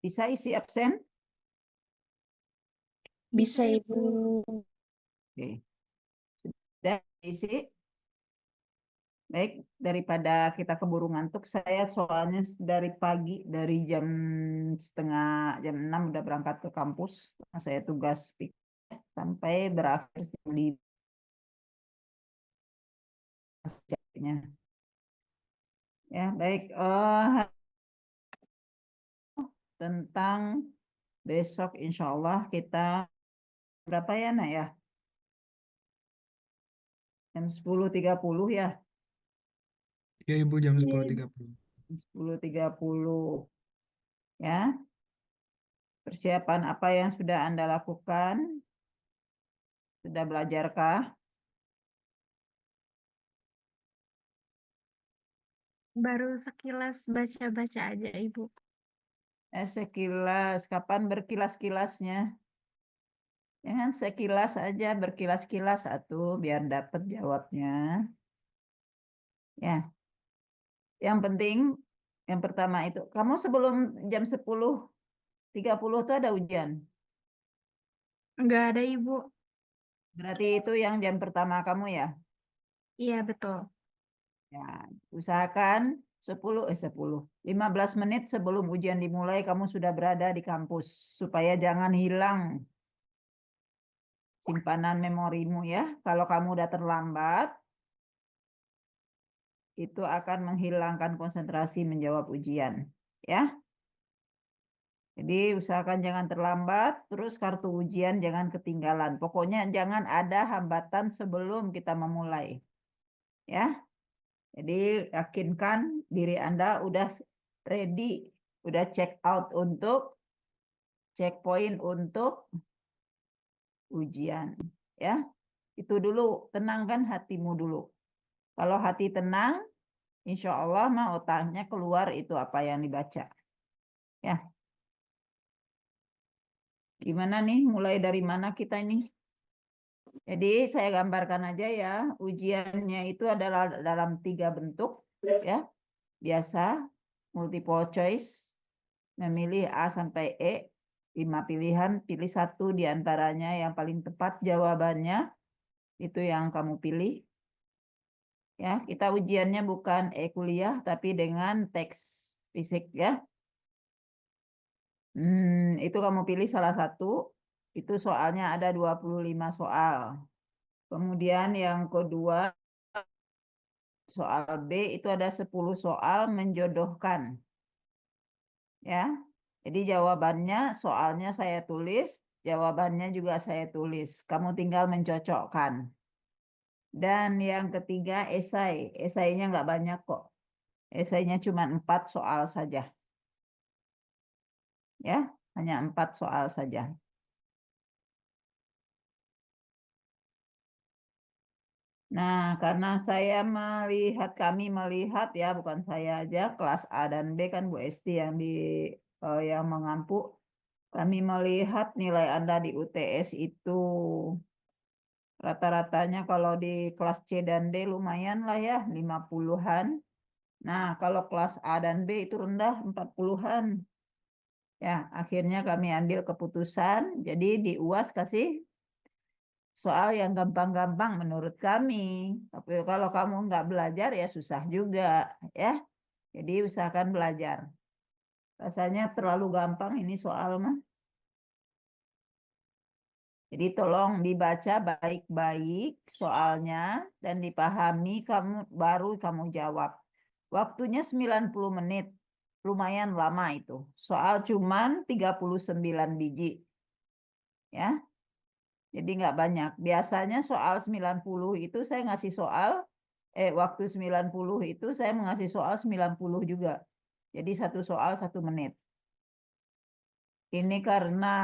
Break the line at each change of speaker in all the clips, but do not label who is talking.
Bisa isi absen?
Bisa, Ibu.
Oke. Sudah isi? Baik, daripada kita keburu ngantuk, saya soalnya dari pagi, dari jam 6 udah berangkat ke kampus. Saya tugas sampai berakhir jam 5 jamnya. Ya, baik. Tentang besok insya Allah kita berapa ya, Nak ya? Jam 10.30 ya?
Ya Ibu, jam
Iya,
10.30.
10.30 ya. Persiapan apa yang sudah Anda lakukan? Sudah belajarkah?
baru sekilas baca-baca aja, Ibu.
Sekilas, kapan berkilas-kilasnya? Jangan sekilas aja, berkilas-kilas satu biar dapat jawabnya. Ya, yang penting yang pertama itu, kamu sebelum jam 10.30 itu ada ujian.
Nggak ada, Ibu.
Berarti itu yang jam pertama kamu ya?
Iya, betul.
Ya, usahakan 15 menit sebelum ujian dimulai kamu sudah berada di kampus supaya jangan hilang simpanan memorimu ya. Kalau kamu udah terlambat, itu akan menghilangkan konsentrasi menjawab ujian, ya. Jadi usahakan jangan terlambat, terus kartu ujian jangan ketinggalan. Pokoknya jangan ada hambatan sebelum kita memulai, ya. Jadi yakinkan diri Anda udah ready, udah check out untuk checkpoint untuk ujian, ya. Itu dulu, tenangkan hatimu dulu. Kalau hati tenang, insya Allah mah otaknya keluar itu apa yang dibaca. Ya, gimana nih? Mulai dari mana kita ini? Jadi saya gambarkan aja ya. Ujiannya itu adalah dalam 3 bentuk, ya. Biasa, multiple choice, memilih A sampai E, 5 pilihan, pilih satu di antaranya yang paling tepat jawabannya, itu yang kamu pilih. Ya, kita ujiannya bukan e-kuliah tapi dengan teks fisik ya. Itu kamu pilih salah satu, itu soalnya ada 25 soal. Kemudian yang kedua, soal B itu ada 10 soal menjodohkan. Ya. Jadi jawabannya, soalnya saya tulis, jawabannya juga saya tulis. Kamu tinggal mencocokkan. Dan yang ketiga, esai. Esainya nggak banyak kok. Esainya cuma 4 soal saja. Ya, hanya 4 soal saja. Nah, karena kami melihat ya, bukan saya aja, kelas A dan B kan Bu Esti yang mengampu. Kami melihat nilai Anda di UTS itu rata-ratanya kalau di kelas C dan D lumayan lah ya, 50-an. Nah, kalau kelas A dan B itu rendah 40-an. Ya, akhirnya kami ambil keputusan, jadi di UAS kasih soal yang gampang-gampang menurut kami. Tapi kalau kamu nggak belajar ya susah juga, ya. Jadi usahakan belajar. Rasanya terlalu gampang ini soal mah. Jadi tolong dibaca baik-baik soalnya dan dipahami baru kamu jawab. Waktunya 90 menit. Lumayan lama itu. Soal cuman 39 biji. Ya. Jadi nggak banyak. Biasanya soal 90 itu saya ngasih waktu 90 itu saya mengasih soal 90 juga. Jadi satu soal 1 menit. Ini karena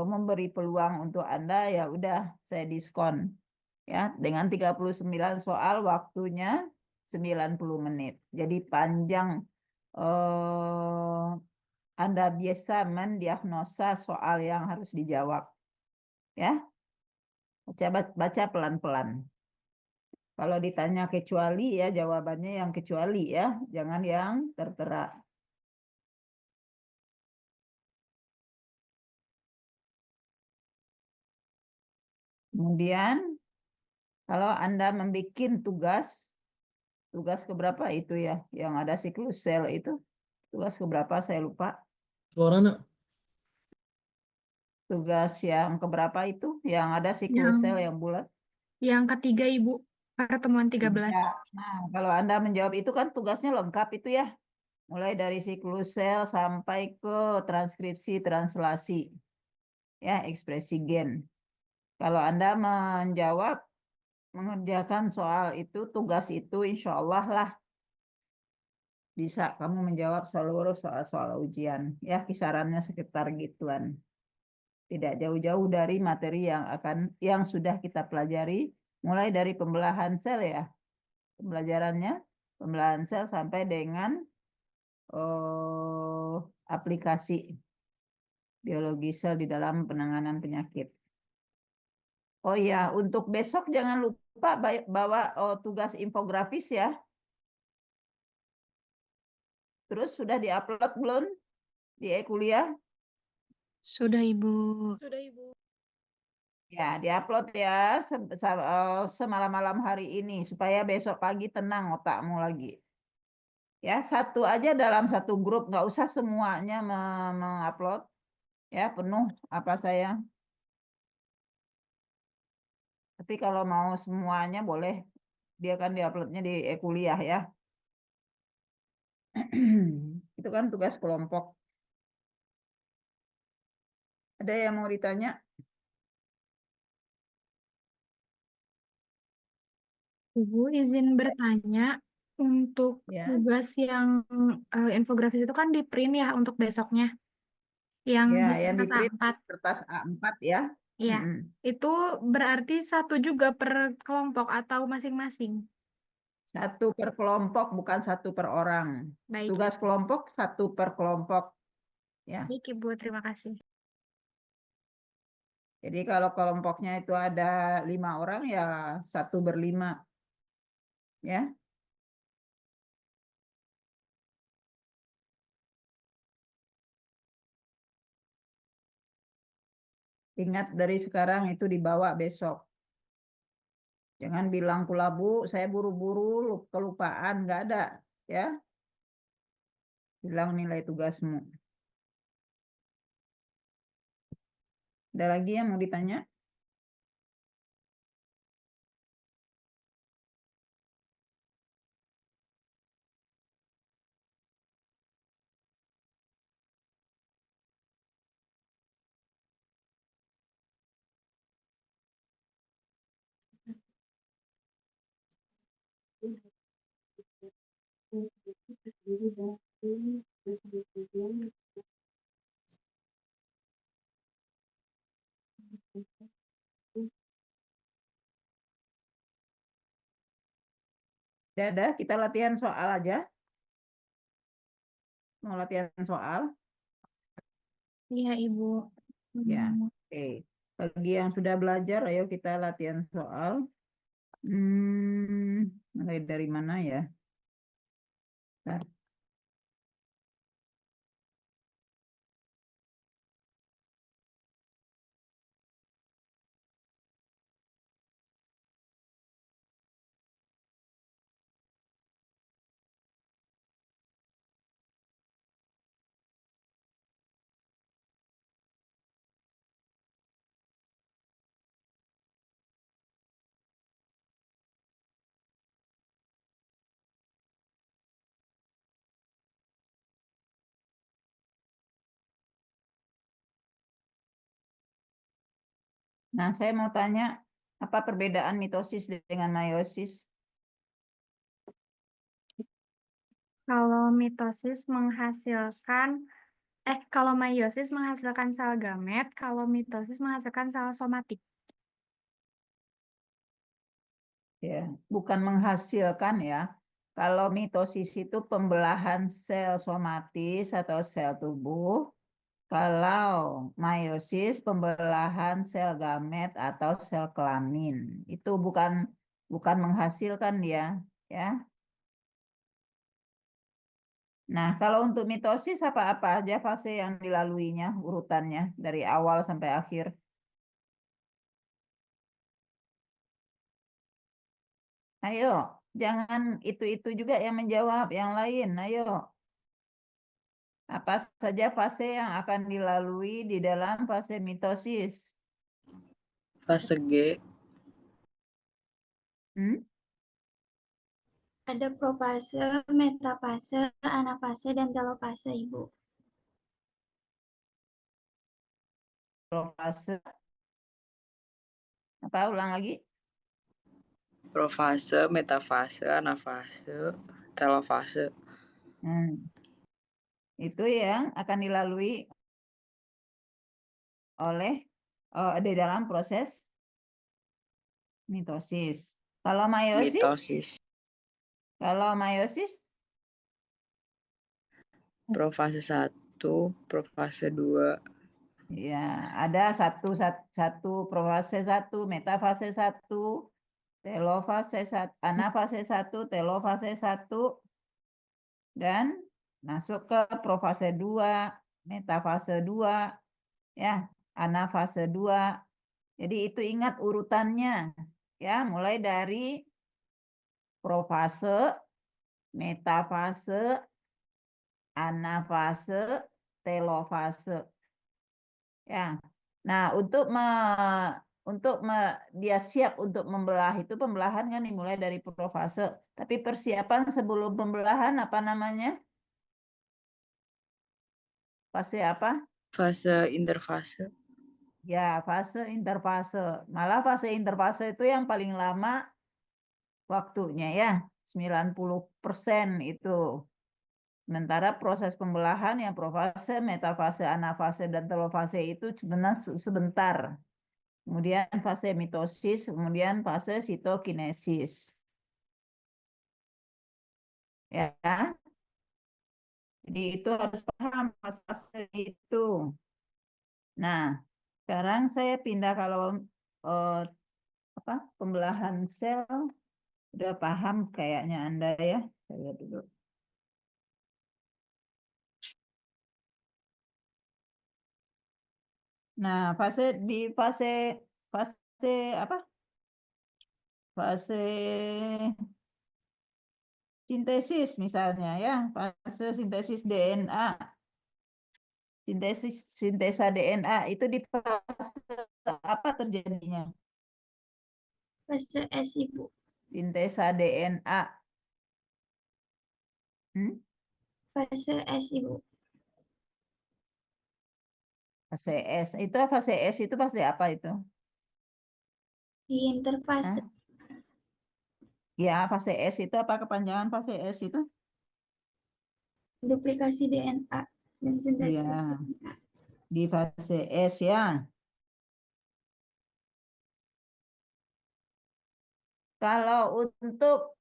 memberi peluang untuk Anda ya udah saya diskon. Ya, dengan 39 soal waktunya 90 menit. Jadi panjang Anda biasa mendiagnosa soal yang harus dijawab. Ya, baca pelan-pelan. Kalau ditanya kecuali ya jawabannya yang kecuali ya, jangan yang tertera. Kemudian kalau Anda membuat tugas keberapa itu ya, yang ada siklus sel itu, tugas keberapa saya lupa.
Suara nak.
Tugas yang keberapa itu, yang ada siklus sel yang bulat.
Yang ketiga, Ibu. Pertemuan 13.
Ya. Nah, kalau Anda menjawab itu kan tugasnya lengkap itu ya. Mulai dari siklus sel sampai ke transkripsi, translasi. Ya, ekspresi gen. Kalau Anda menjawab, mengerjakan soal itu, tugas itu, insya Allah lah bisa kamu menjawab seluruh soal-soal ujian. Ya, kisarannya sekitar gituan. Tidak jauh-jauh dari materi yang sudah kita pelajari, mulai dari pembelahan sel ya. Pembelahan sel sampai dengan aplikasi biologi sel di dalam penanganan penyakit. Oh iya, untuk besok jangan lupa bawa tugas infografis ya. Terus sudah diupload belum di e-kuliah?
Sudah, Ibu.
Ya, diupload ya semalam-malam hari ini supaya besok pagi tenang otakmu lagi. Ya, satu aja dalam satu grup, nggak usah semuanya mengupload. Ya, penuh apa saya. Tapi kalau mau semuanya boleh, dia kan diuploadnya di e-kuliah ya. Itu kan tugas kelompok. Ada yang mau ditanya?
Ibu izin bertanya, untuk
Ya,
tugas yang infografis itu kan di print ya untuk besoknya. Yang
ya,
di
yang di
kertas
print
A4.
kertas A4 ya.
Iya. Itu berarti satu juga per kelompok atau masing-masing?
Satu per kelompok, bukan satu per orang.
Baik,
Tugas kelompok satu per kelompok. Ya.
baik Ibu, terima kasih.
Jadi kalau kelompoknya itu ada 5 orang ya 1/5. Ya. Ingat dari sekarang itu dibawa besok. Jangan bilang kulabu, saya buru-buru, kelupaan, nggak ada. Ya. Bilang nilai tugasmu. Ada lagi yang mau ditanya? Ada, kita latihan soal aja. Mau latihan soal?
Iya, Ibu.
Ya. Oke. Bagi yang sudah belajar, ayo kita latihan soal. Mulai dari mana ya? Bentar. Nah, saya mau tanya, apa perbedaan mitosis dengan meiosis?
Kalau mitosis menghasilkan, kalau meiosis menghasilkan sel gamet, kalau mitosis menghasilkan sel somatik.
Ya, bukan menghasilkan ya. Kalau mitosis itu pembelahan sel somatis atau sel tubuh. Kalau meiosis pembelahan sel gamet atau sel kelamin. Itu bukan menghasilkan dia, ya. Nah, kalau untuk mitosis apa-apa aja fase yang dilaluinya, urutannya dari awal sampai akhir. Ayo, jangan itu-itu juga yang menjawab, yang lain. Ayo. Apa saja fase yang akan dilalui di dalam fase mitosis?
Fase G,
Hmm?
Ada profase, metafase, anafase, dan telofase, Ibu.
Profase. Apa? Ulang lagi.
profase, metafase, anafase, telofase.
Itu yang akan dilalui oleh di dalam proses mitosis. Kalau meiosis,
Mitosis.
kalau meiosis
Profase 1, profase 2.
ya ada satu profase 1, metafase 1, telofase 1, anafase 1, telofase 1, dan masuk ke profase 2, metafase 2, ya, anafase 2. Jadi itu ingat urutannya, ya, mulai dari profase, metafase, anafase, telofase. Ya. Nah, dia siap untuk membelah itu pembelahan kan dimulai dari profase. Tapi persiapan sebelum pembelahan apa namanya? Fase apa?
Fase interfase.
Ya, fase interfase. Malah fase interfase itu yang paling lama waktunya ya, 90% itu. Sementara proses pembelahan yang profase, metafase, anafase, dan telofase itu sebenarnya sebentar. Kemudian fase mitosis, kemudian fase sitokinesis. Ya, jadi itu harus paham fase itu. Nah, sekarang saya pindah kalau pembelahan sel udah paham kayaknya Anda ya. Saya dulu. Nah, fase apa? Fase sintesis misalnya ya, fase sintesis DNA. Sintesa DNA itu di fase apa terjadinya?
Fase S, Ibu.
Sintesa DNA.
Fase S, Ibu.
Fase S. Itu fase S itu fase apa itu?
Di interfase.
Ya, fase S itu apa kepanjangan fase S itu?
Duplikasi DNA dan sintesis
Iya.
DNA.
Di fase S ya. Kalau untuk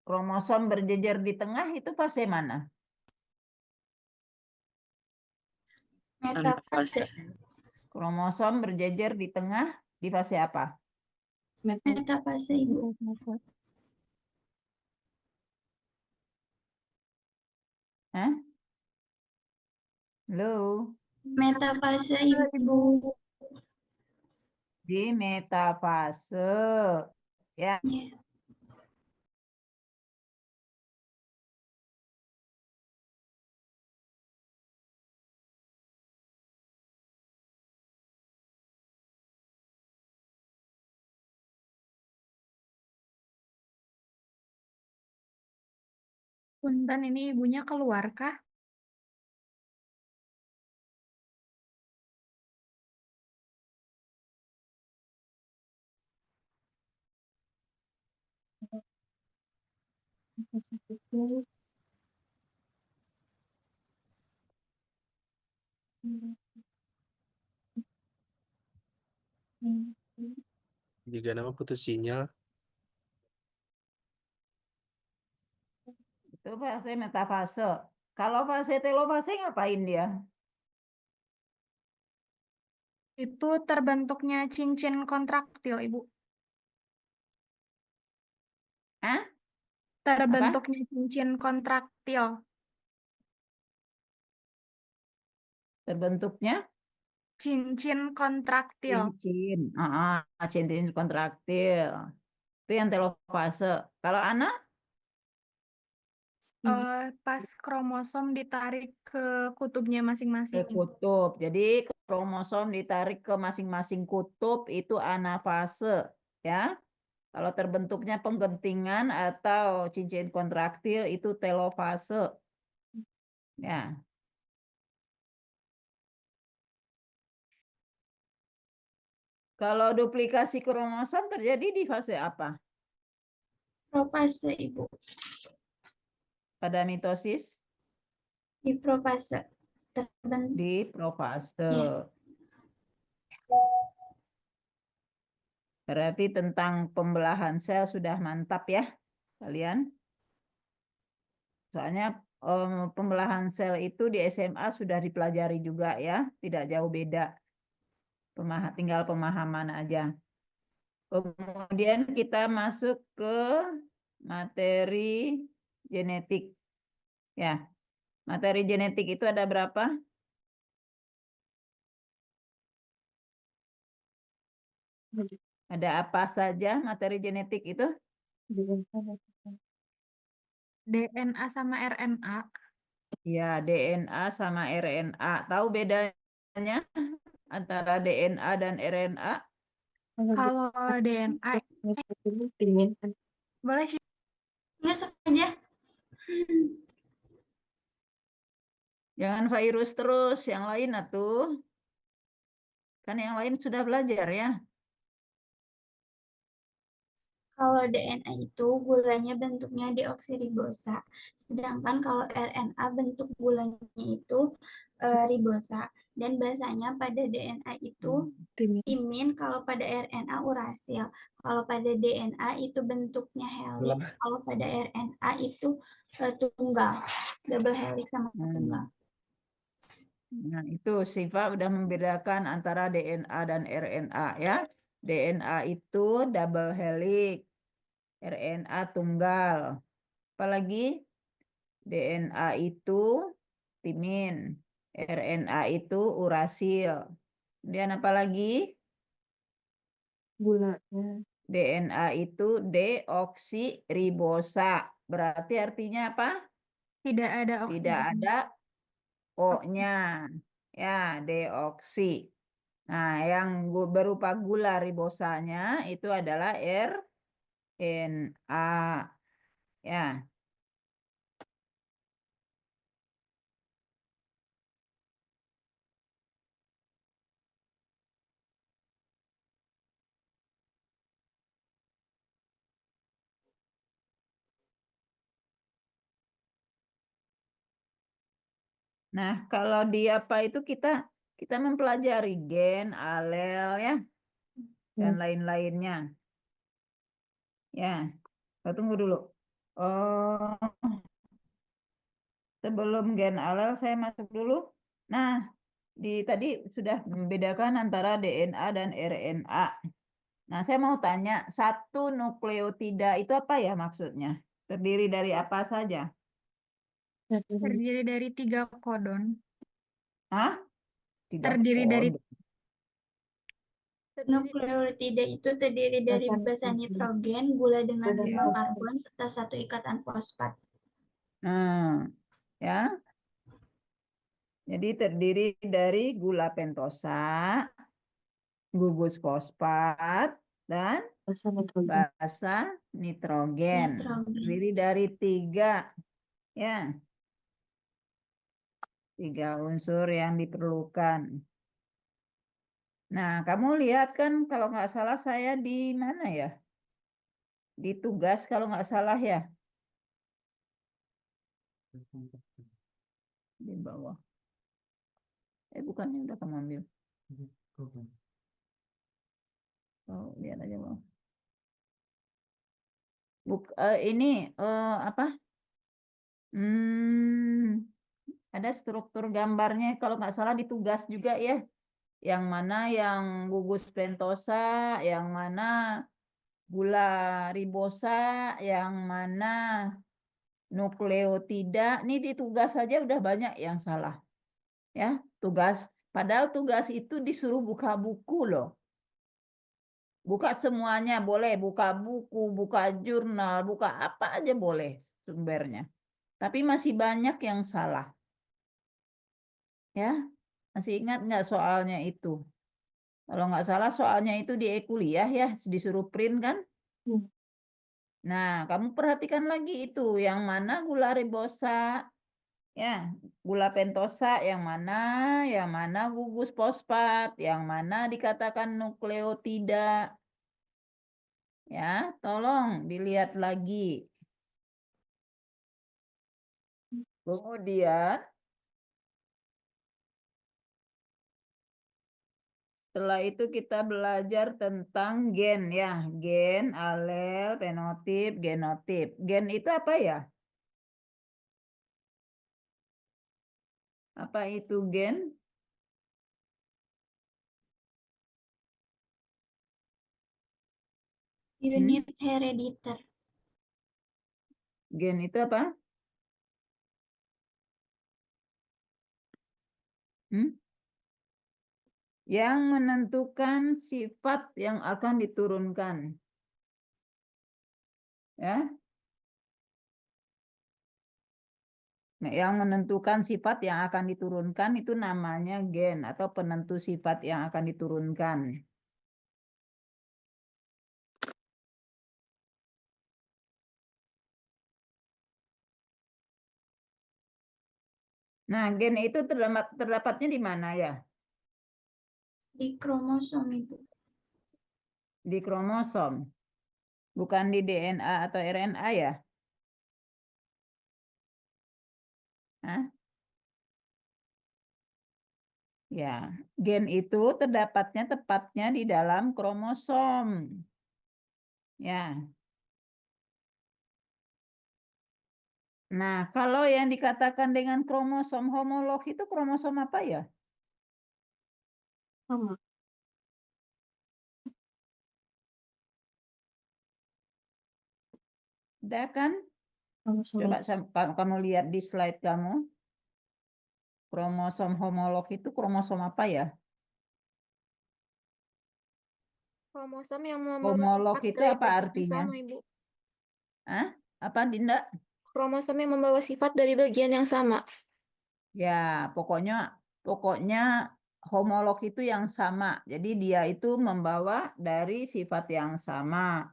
kromosom berjejer di tengah itu fase mana?
Metafase.
Kromosom berjejer di tengah di fase apa?
Metafase, Ibu.
Hah? Halo?
Metafase, Ibu.
Di metafase. Ya.
Ya.
Punten, ini ibunya keluar kah?
Jika nama putus sinyal,
Itu fase metafase. Kalau fase telofase ngapain dia?
Itu terbentuknya cincin kontraktil, Ibu.
Hah?
Terbentuknya cincin kontraktil.
Terbentuknya?
Cincin kontraktil.
Cincin. Cincin kontraktil. Itu yang telofase. Kalau Ana?
Pas kromosom ditarik ke kutubnya
Ke
masing-masing.
kutub. Jadi kromosom ditarik ke masing-masing kutub itu anafase, ya. Kalau terbentuknya penggentingan atau cincin kontraktil itu telofase. Ya. Kalau duplikasi kromosom terjadi di fase apa?
Profase, Ibu.
Pada mitosis?
Di profase. Terbentuk.
Di profase.
Iya.
Berarti tentang pembelahan sel sudah mantap ya, kalian. Soalnya pembelahan sel itu di SMA sudah dipelajari juga ya, tidak jauh beda. Tinggal pemahaman aja. Kemudian kita masuk ke materi genetik. Ya, materi genetik itu ada berapa? Ada apa saja materi genetik itu?
DNA sama RNA.
Ya, DNA sama RNA. Tahu bedanya antara DNA dan RNA?
Kalau DNA, boleh sih.
Nggak sengaja.
Jangan virus terus, yang lain atuh. Kan yang lain sudah belajar ya.
Kalau DNA itu gulanya bentuknya deoksiribosa, sedangkan kalau RNA bentuk gulanya itu ribosa. Dan bahasanya pada DNA itu timin, kalau pada RNA urasil. Kalau pada DNA itu bentuknya helix, kalau pada RNA itu tunggal, double helix sama tunggal.
Nah, itu Siva udah membedakan antara DNA dan RNA ya. DNA itu double helix, RNA tunggal. Apalagi DNA itu timin, RNA itu urasil. Kemudian apalagi?
Gulanya.
DNA itu deoksiribosa. Berarti artinya apa?
Tidak ada
Tidak
oksigen.
ada O-nya. Ya, deoksi. Nah, yang berupa gula ribosanya itu adalah RNA. Ya. Nah, kalau di apa itu kita mempelajari gen, alel ya, dan lain-lainnya. Ya, tunggu dulu. Oh, sebelum gen alel saya masuk dulu. Nah, tadi sudah membedakan antara DNA dan RNA. Nah, saya mau tanya, satu nukleotida itu apa ya maksudnya? Terdiri dari apa saja?
Terdiri dari 3 kodon.
Hah? Tidak
Terdiri dari
Nukleotida itu terdiri dari basa nitrogen, gula dengan 5 karbon, serta 1 ikatan fosfat.
Ya. Jadi terdiri dari gula pentosa, gugus fosfat, dan basa nitrogen. Terdiri dari 3 ya. 3 unsur yang diperlukan. Nah, kamu lihat kan kalau nggak salah saya di mana ya? Di tugas kalau nggak salah ya. Di bawah. Bukannya udah kamu ambil. Oh, lihat aja bang. Ini apa? Ada struktur gambarnya kalau nggak salah di tugas juga ya. Yang mana yang gugus pentosa, yang mana gula ribosa, yang mana nukleotida. Ini di tugas saja udah banyak yang salah. Ya, tugas Padahal tugas itu disuruh buka buku loh. Buka semuanya boleh, buka buku, buka jurnal, buka apa aja boleh sumbernya. Tapi masih banyak yang salah. Ya, masih ingat nggak soalnya itu? Kalau nggak salah soalnya itu di e-kuliah ya, disuruh print kan? Nah, kamu perhatikan lagi itu, yang mana gula ribosa, ya, gula pentosa, yang mana gugus fosfat, yang mana dikatakan nukleotida. Ya, tolong dilihat lagi. Kemudian setelah itu kita belajar tentang gen ya, gen, alel, fenotip, genotip. Gen itu apa ya? Apa itu gen?
Unit herediter.
Gen itu apa? Yang menentukan sifat yang akan diturunkan. Ya. Nah, yang menentukan sifat yang akan diturunkan itu namanya gen atau penentu sifat yang akan diturunkan. Nah, gen itu terdapatnya di mana ya?
Di kromosom, Ibu.
Di kromosom. Bukan di DNA atau RNA ya? Hah? Ya, gen itu terdapatnya tepatnya di dalam kromosom. Ya. Nah, kalau yang dikatakan dengan kromosom homolog itu kromosom apa ya?
Sama.
Udah kan?
Sama-sama.
Coba kamu lihat di slide kamu. Kromosom homolog itu kromosom apa ya?
Kromosom yang membawa
Homolog
sifat
itu
dari
apa
bagian yang
artinya?
sama, Ibu.
Hah? Apa, Dinda?
Kromosom yang membawa sifat dari bagian yang sama.
Ya, pokoknya homolog itu yang sama. Jadi dia itu membawa dari sifat yang sama.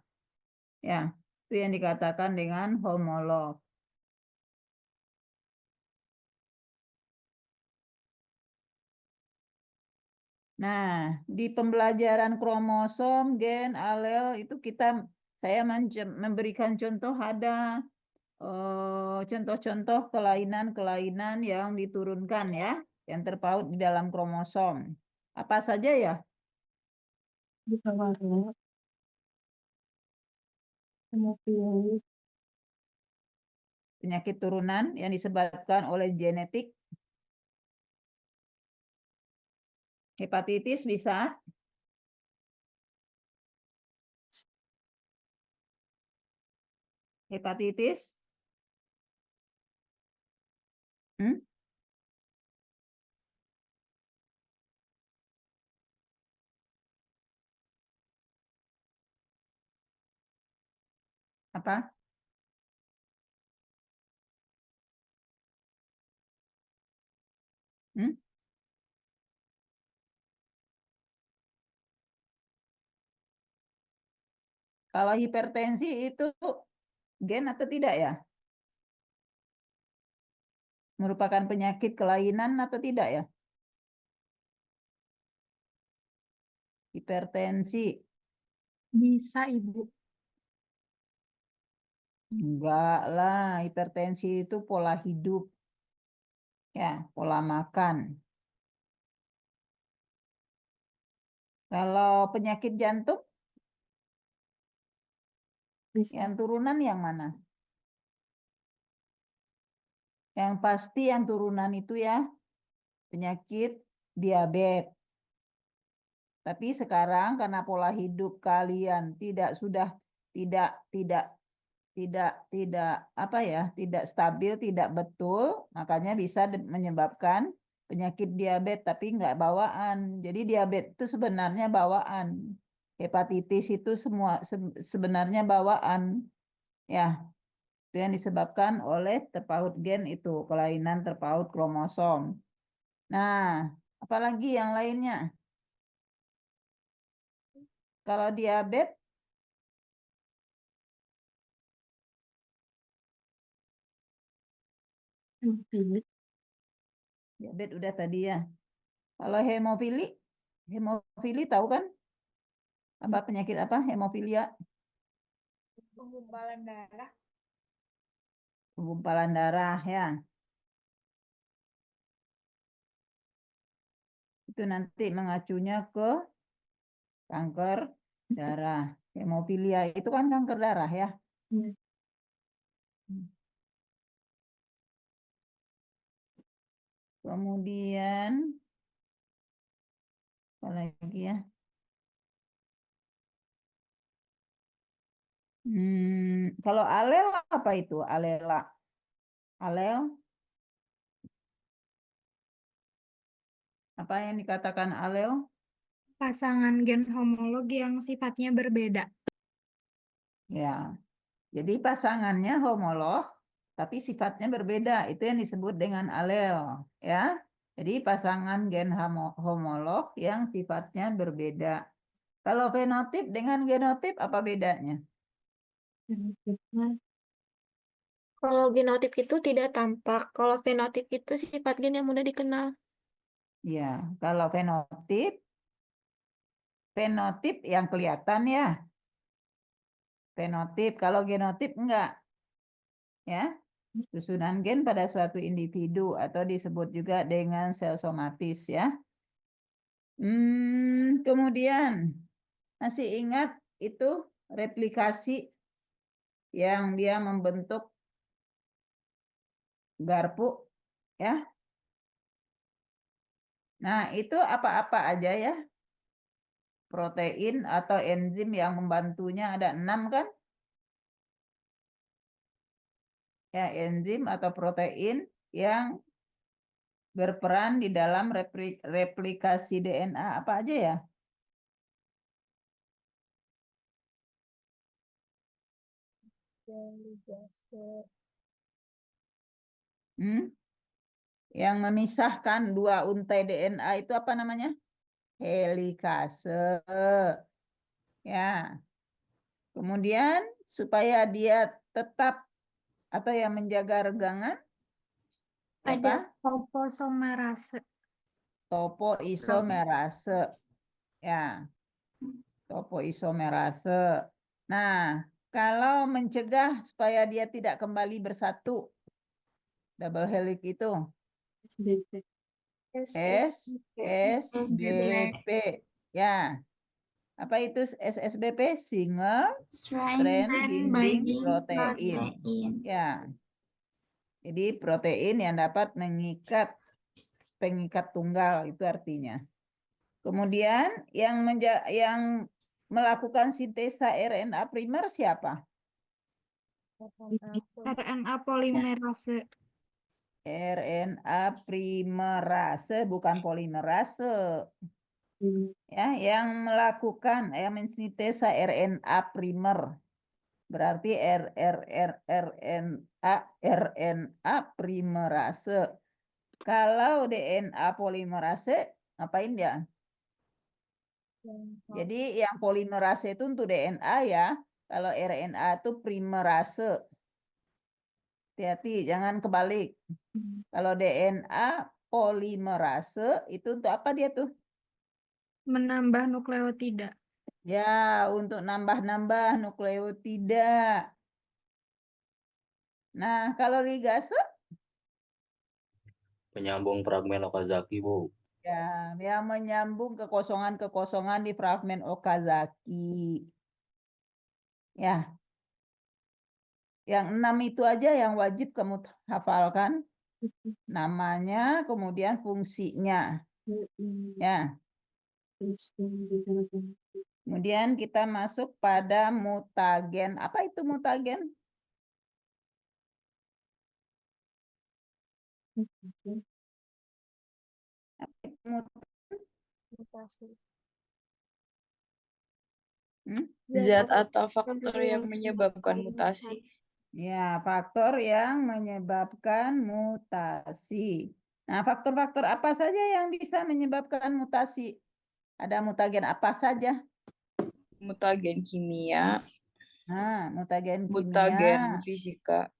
Ya, itu yang dikatakan dengan homolog. Nah, di pembelajaran kromosom, gen, alel itu saya memberikan contoh ada contoh-contoh kelainan-kelainan yang diturunkan ya, yang terpaut di dalam kromosom. Apa saja ya?
Buta warna. Hemofili.
Penyakit turunan yang disebabkan oleh genetik. Hepatitis bisa. Hepatitis. Apa? Kalau hipertensi itu gen atau tidak ya? Merupakan penyakit kelainan atau tidak ya? Hipertensi.
Bisa, Ibu.
Enggak lah, hipertensi itu pola hidup. Ya, pola makan. Kalau penyakit jantung,
Bisa.
yang turunan yang mana? Yang pasti yang turunan itu ya, penyakit diabetes. Tapi sekarang karena pola hidup kalian tidak apa ya, tidak stabil, tidak betul, makanya bisa menyebabkan penyakit diabetes tapi nggak bawaan. Jadi diabetes itu sebenarnya bawaan. Hepatitis itu semua sebenarnya bawaan. Ya, itu yang disebabkan oleh terpaut gen itu, kelainan terpaut kromosom. Nah, apalagi yang lainnya? Kalau diabetes, diabetes udah tadi ya. Kalau hemofili tahu kan? Apa penyakit apa hemofilia?
Penggumpalan darah.
Penggumpalan darah ya. Itu nanti mengacunya ke kanker darah. Hemofilia itu kan kanker darah ya. Kemudian apa lagi ya? Kalau alel apa itu? Alela. Alel apa yang dikatakan alel?
Pasangan gen homolog yang sifatnya berbeda.
Ya. Jadi pasangannya homolog tapi sifatnya berbeda. Itu yang disebut dengan alel, ya. Jadi pasangan gen homolog yang sifatnya berbeda. Kalau fenotip dengan genotip apa bedanya?
Kalau genotip itu tidak tampak. Kalau fenotip itu sifat gen yang mudah dikenal.
Ya, kalau fenotip yang kelihatan ya. Fenotip, kalau genotip enggak. Ya. Susunan gen pada suatu individu atau disebut juga dengan sel somatis ya. Kemudian masih ingat itu replikasi yang dia membentuk garpu ya. Nah, itu apa-apa aja ya? Protein atau enzim yang membantunya ada 6 kan? Ya, enzim atau protein yang berperan di dalam replikasi DNA apa aja ya? Yang memisahkan dua untai DNA itu apa namanya? Helikase. Ya. Kemudian supaya dia tetap atau yang menjaga regangan
Ada
apa?
Toposomerase.
Topoisomerase. Ya. Topoisomerase. Nah, kalau mencegah supaya dia tidak kembali bersatu, double helix itu SSBP. Ya. Apa itu SSBP? Single strand binding protein. Ya. Jadi protein yang dapat mengikat pengikat tunggal itu artinya. Kemudian yang melakukan sintesa RNA primer siapa?
RNA polimerase.
RNA primerase bukan polimerase. Ya, yang melakukan mensintesa RNA primer. Berarti RNA primerase. Kalau DNA polimerase ngapain dia? Jadi yang polimerase itu untuk DNA ya. Kalau RNA itu primerase. Hati-hati, jangan kebalik. Kalau DNA polimerase itu untuk apa dia tuh?
Menambah nukleotida.
Ya, untuk nambah-nambah nukleotida. Nah, kalau ligase?
Penyambung fragmen Okazaki, Bu.
Ya, yang menyambung kekosongan-kekosongan di fragmen Okazaki. Ya. Yang 6 itu aja yang wajib kamu hafalkan. Namanya, kemudian fungsinya. Ya. Kemudian kita masuk pada mutagen. Apa itu mutagen?
Mutasi.
Zat atau
atau
faktor
variabel
yang menyebabkan mutasi.
Ya, faktor yang menyebabkan mutasi. Nah, faktor-faktor apa saja yang bisa menyebabkan mutasi? Ada mutagen apa saja?
Mutagen kimia,
Nah, mutagen
mutagen
kimia.
fisika,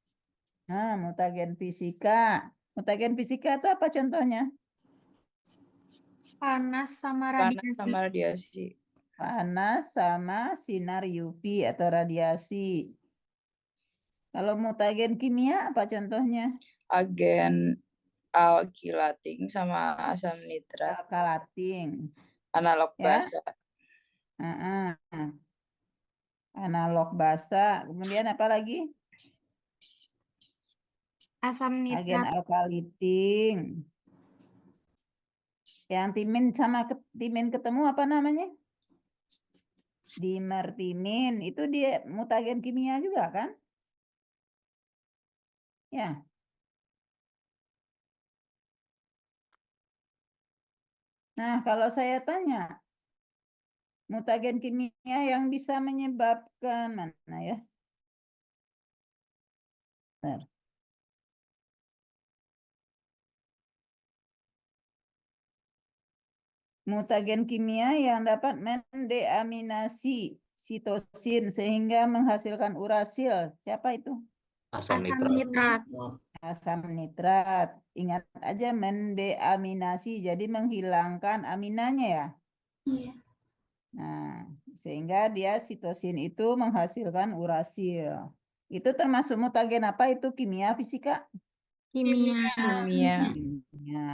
Nah, mutagen fisika. Mutagen fisika itu apa contohnya?
Panas sama
panas
radiasi.
sama radiasi.
Panas sama sinar UV atau radiasi. Kalau mutagen kimia apa contohnya?
Agen alkilating sama asam nitrat,
Alkalating.
analog
Ya.
basa,
Analog basa. Kemudian apa lagi?
Asam
Agen
nitrat.
alkaliting. Yang timin ketemu apa namanya? Dimertimin. Itu dia mutagen kimia juga kan? Ya. Nah, kalau saya tanya, mutagen kimia yang bisa menyebabkan mana ya? Bentar. Mutagen kimia yang dapat mendeaminasi sitosin sehingga menghasilkan urasil. Siapa itu?
Asam
Asam
nitrat.
nitrat.
Asam nitrat. Ingat aja mendeaminasi, jadi menghilangkan aminanya ya.
Iya.
Nah, sehingga dia sitosin itu menghasilkan urasil. Itu termasuk mutagen apa itu? Kimia, fisika?
Kimia.
kimia,
Kimia.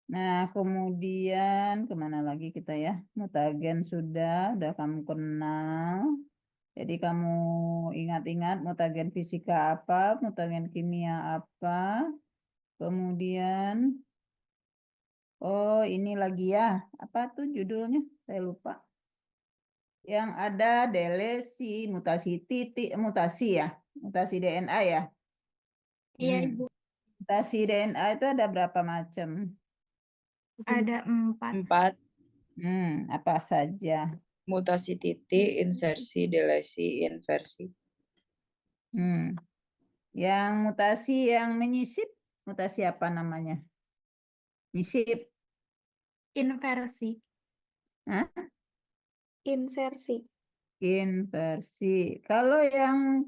Nah, kemudian kemana lagi kita ya? Mutagen udah kamu kenal. Jadi kamu ingat-ingat mutagen fisika apa, mutagen kimia apa. Kemudian, oh ini lagi ya, apa tuh judulnya? Saya lupa. Yang ada delesi, mutasi titik, mutasi ya, mutasi DNA ya.
Iya,
Hmm.
Ibu.
Mutasi DNA itu ada berapa macam?
Ada 4.
4.
Apa saja?
Mutasi titik, insersi, delesi, inversi.
Yang mutasi yang menyisip, mutasi apa namanya? Nyisip.
Inversi.
Hah?
Insersi.
Inversi. Kalau yang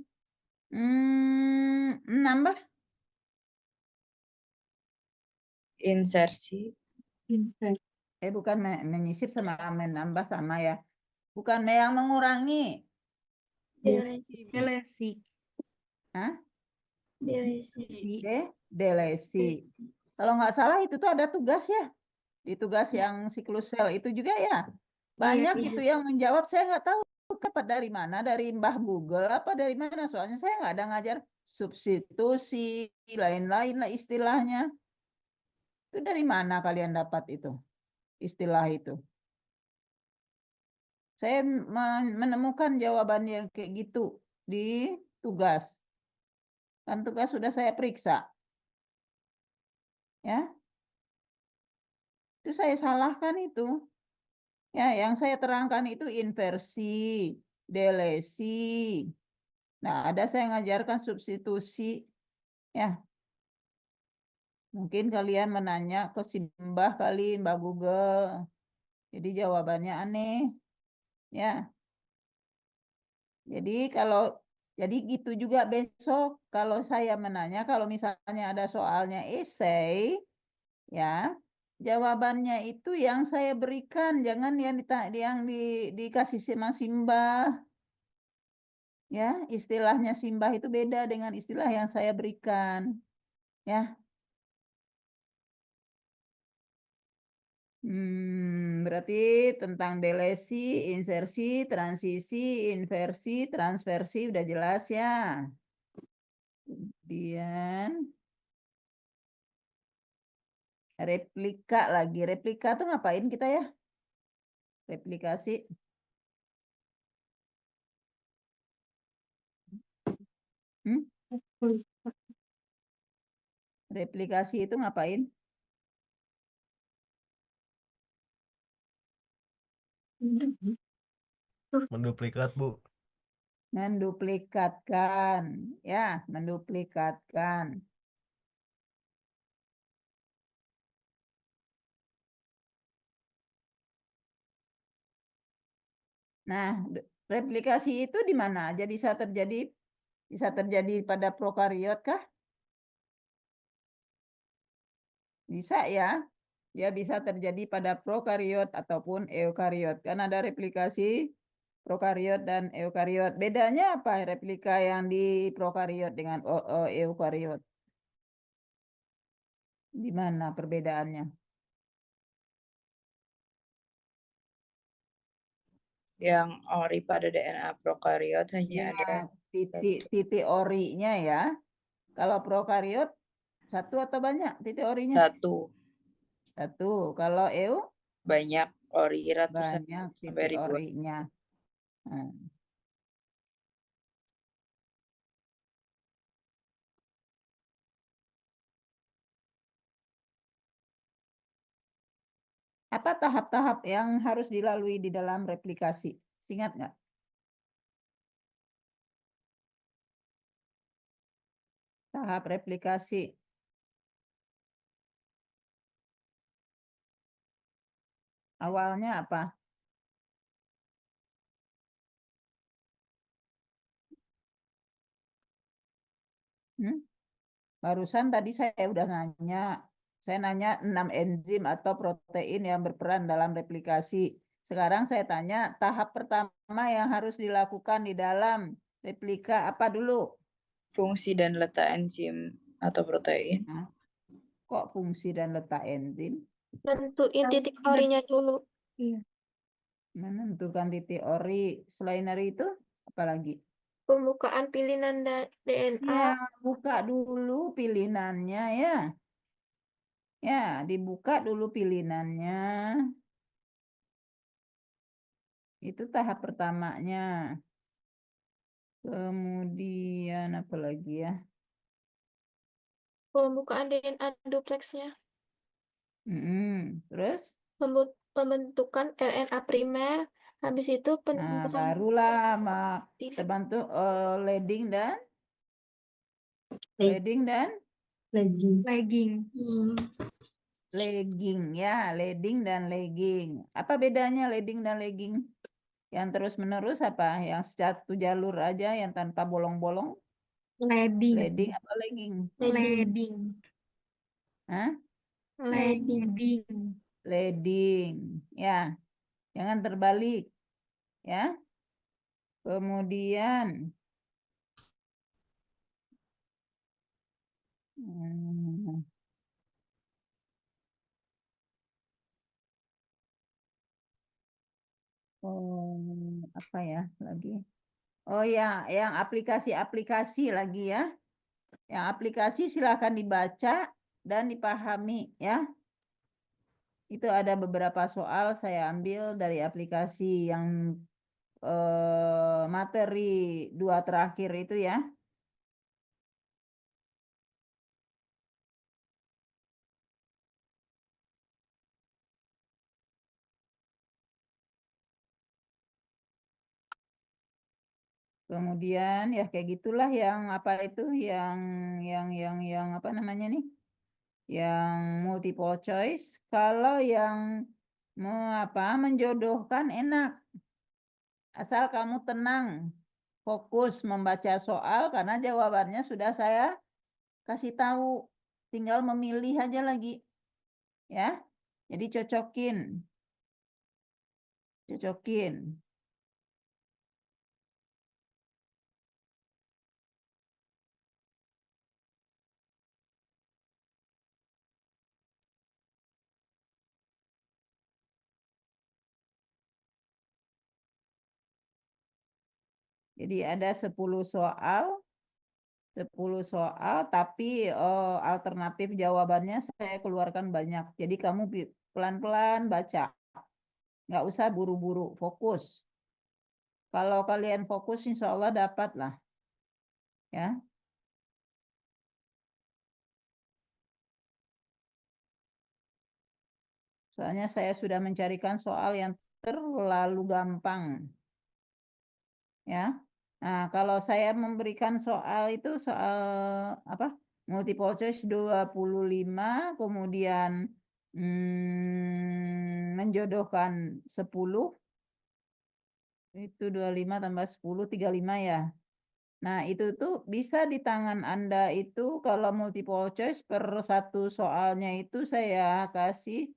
nambah,
Insersi,
bukan menyisip sama menambah sama ya. Bukan yang mengurangi.
Delesi.
Delesi.
Hah?
Delesi.
Delesi. Kalau nggak salah itu tuh ada tugas ya. Di tugas yang siklus sel itu juga ya. Banyak
Iya.
itu yang menjawab, saya nggak tahu dapat dari mana, dari Mbah Google apa dari mana. Soalnya saya nggak ada ngajar substitusi, lain-lain lah istilahnya. Itu dari mana kalian dapat itu? Istilah itu. Saya menemukan jawabannya kayak gitu di tugas. Kan tugas sudah saya periksa. Ya. Itu saya salahkan itu. Ya, yang saya terangkan itu inversi, delesi. Nah, ada saya ngajarkan substitusi. Ya. Mungkin kalian menanya ke si Mbah kali, Mbah Google. Jadi jawabannya aneh. Ya. Jadi gitu juga besok kalau saya menanya, kalau misalnya ada soalnya esai, ya, jawabannya itu yang saya berikan, jangan yang dikasih sama Simbah. Ya, istilahnya Simbah itu beda dengan istilah yang saya berikan. Ya. Berarti tentang delesi, insersi, transisi, inversi, transversi udah jelas ya. Kemudian replika lagi. Replika tuh ngapain kita ya? Replikasi. Replikasi itu ngapain?
Menduplikat, Bu.
Menduplikatkan, ya, menduplikatkan. Nah, replikasi itu di mana aja bisa terjadi? Bisa terjadi pada prokariot kah? Bisa ya. Dia bisa terjadi pada prokariot ataupun eukariot. Kan ada replikasi prokariot dan eukariot. Bedanya apa replika yang di prokariot dengan eukariot? Di mana perbedaannya?
Yang ori pada DNA prokariot hanya
Ya,
ada
titik orinya ya. Kalau prokariot satu atau banyak titik orinya?
satu.
Satu. Kalau
Banyak ori ratusan
banyak
sampai
titik
ribuan.
orinya. Nah. Apa tahap-tahap yang harus dilalui di dalam replikasi? Ingat nggak? Tahap replikasi. Awalnya apa? Barusan tadi saya udah nanya. Saya nanya 6 enzim atau protein yang berperan dalam replikasi. Sekarang saya tanya tahap pertama yang harus dilakukan di dalam replika apa dulu?
Fungsi dan letak enzim atau protein.
Nah, kok fungsi dan letak enzim?
Tentuin titik orinya dulu.
Iya.
Menentukan titik ori. Selain dari itu, apa lagi?
Pembukaan pilihan DNA.
Ya, buka dulu pilinannya ya. Ya, dibuka dulu pilinannya. Itu tahap pertamanya. Kemudian apa lagi ya?
Pembukaan DNA dupleksnya.
Terus?
Pembentukan RNA primer. Habis itu
Nah,
pembentukan
barulah terbantu leading dan
Legging.
legging ya, leading dan legging. Apa bedanya leading dan legging? Yang terus-menerus apa? Yang satu jalur aja yang tanpa bolong-bolong? Leading apa legging?
Leading.
Hah?
Leading.
Leading. Ya. Jangan terbalik. Ya. Kemudian apa ya lagi? Oh ya, yang aplikasi-aplikasi lagi ya. Yang aplikasi silakan dibaca dan dipahami ya. Itu ada beberapa soal saya ambil dari aplikasi yang materi 2 terakhir itu ya. Kemudian ya kayak gitulah yang apa itu yang apa namanya nih? Yang multiple choice. Kalau yang menjodohkan enak. Asal kamu tenang, fokus membaca soal karena jawabannya sudah saya kasih tahu. Tinggal memilih aja lagi. Ya. Jadi cocokin. Jadi ada 10 soal. 10 soal, tapi alternatif jawabannya saya keluarkan banyak. Jadi kamu pelan-pelan baca. Nggak usah buru-buru, fokus. Kalau kalian fokus, insya Allah dapat lah. Ya. Soalnya saya sudah mencarikan soal yang terlalu gampang. Ya. Nah, kalau saya memberikan soal itu soal apa? Multiple choice 25, kemudian menjodohkan 10, itu 25 tambah 10, 35 ya. Nah, itu tuh bisa di tangan Anda itu kalau multiple choice per satu soalnya itu saya kasih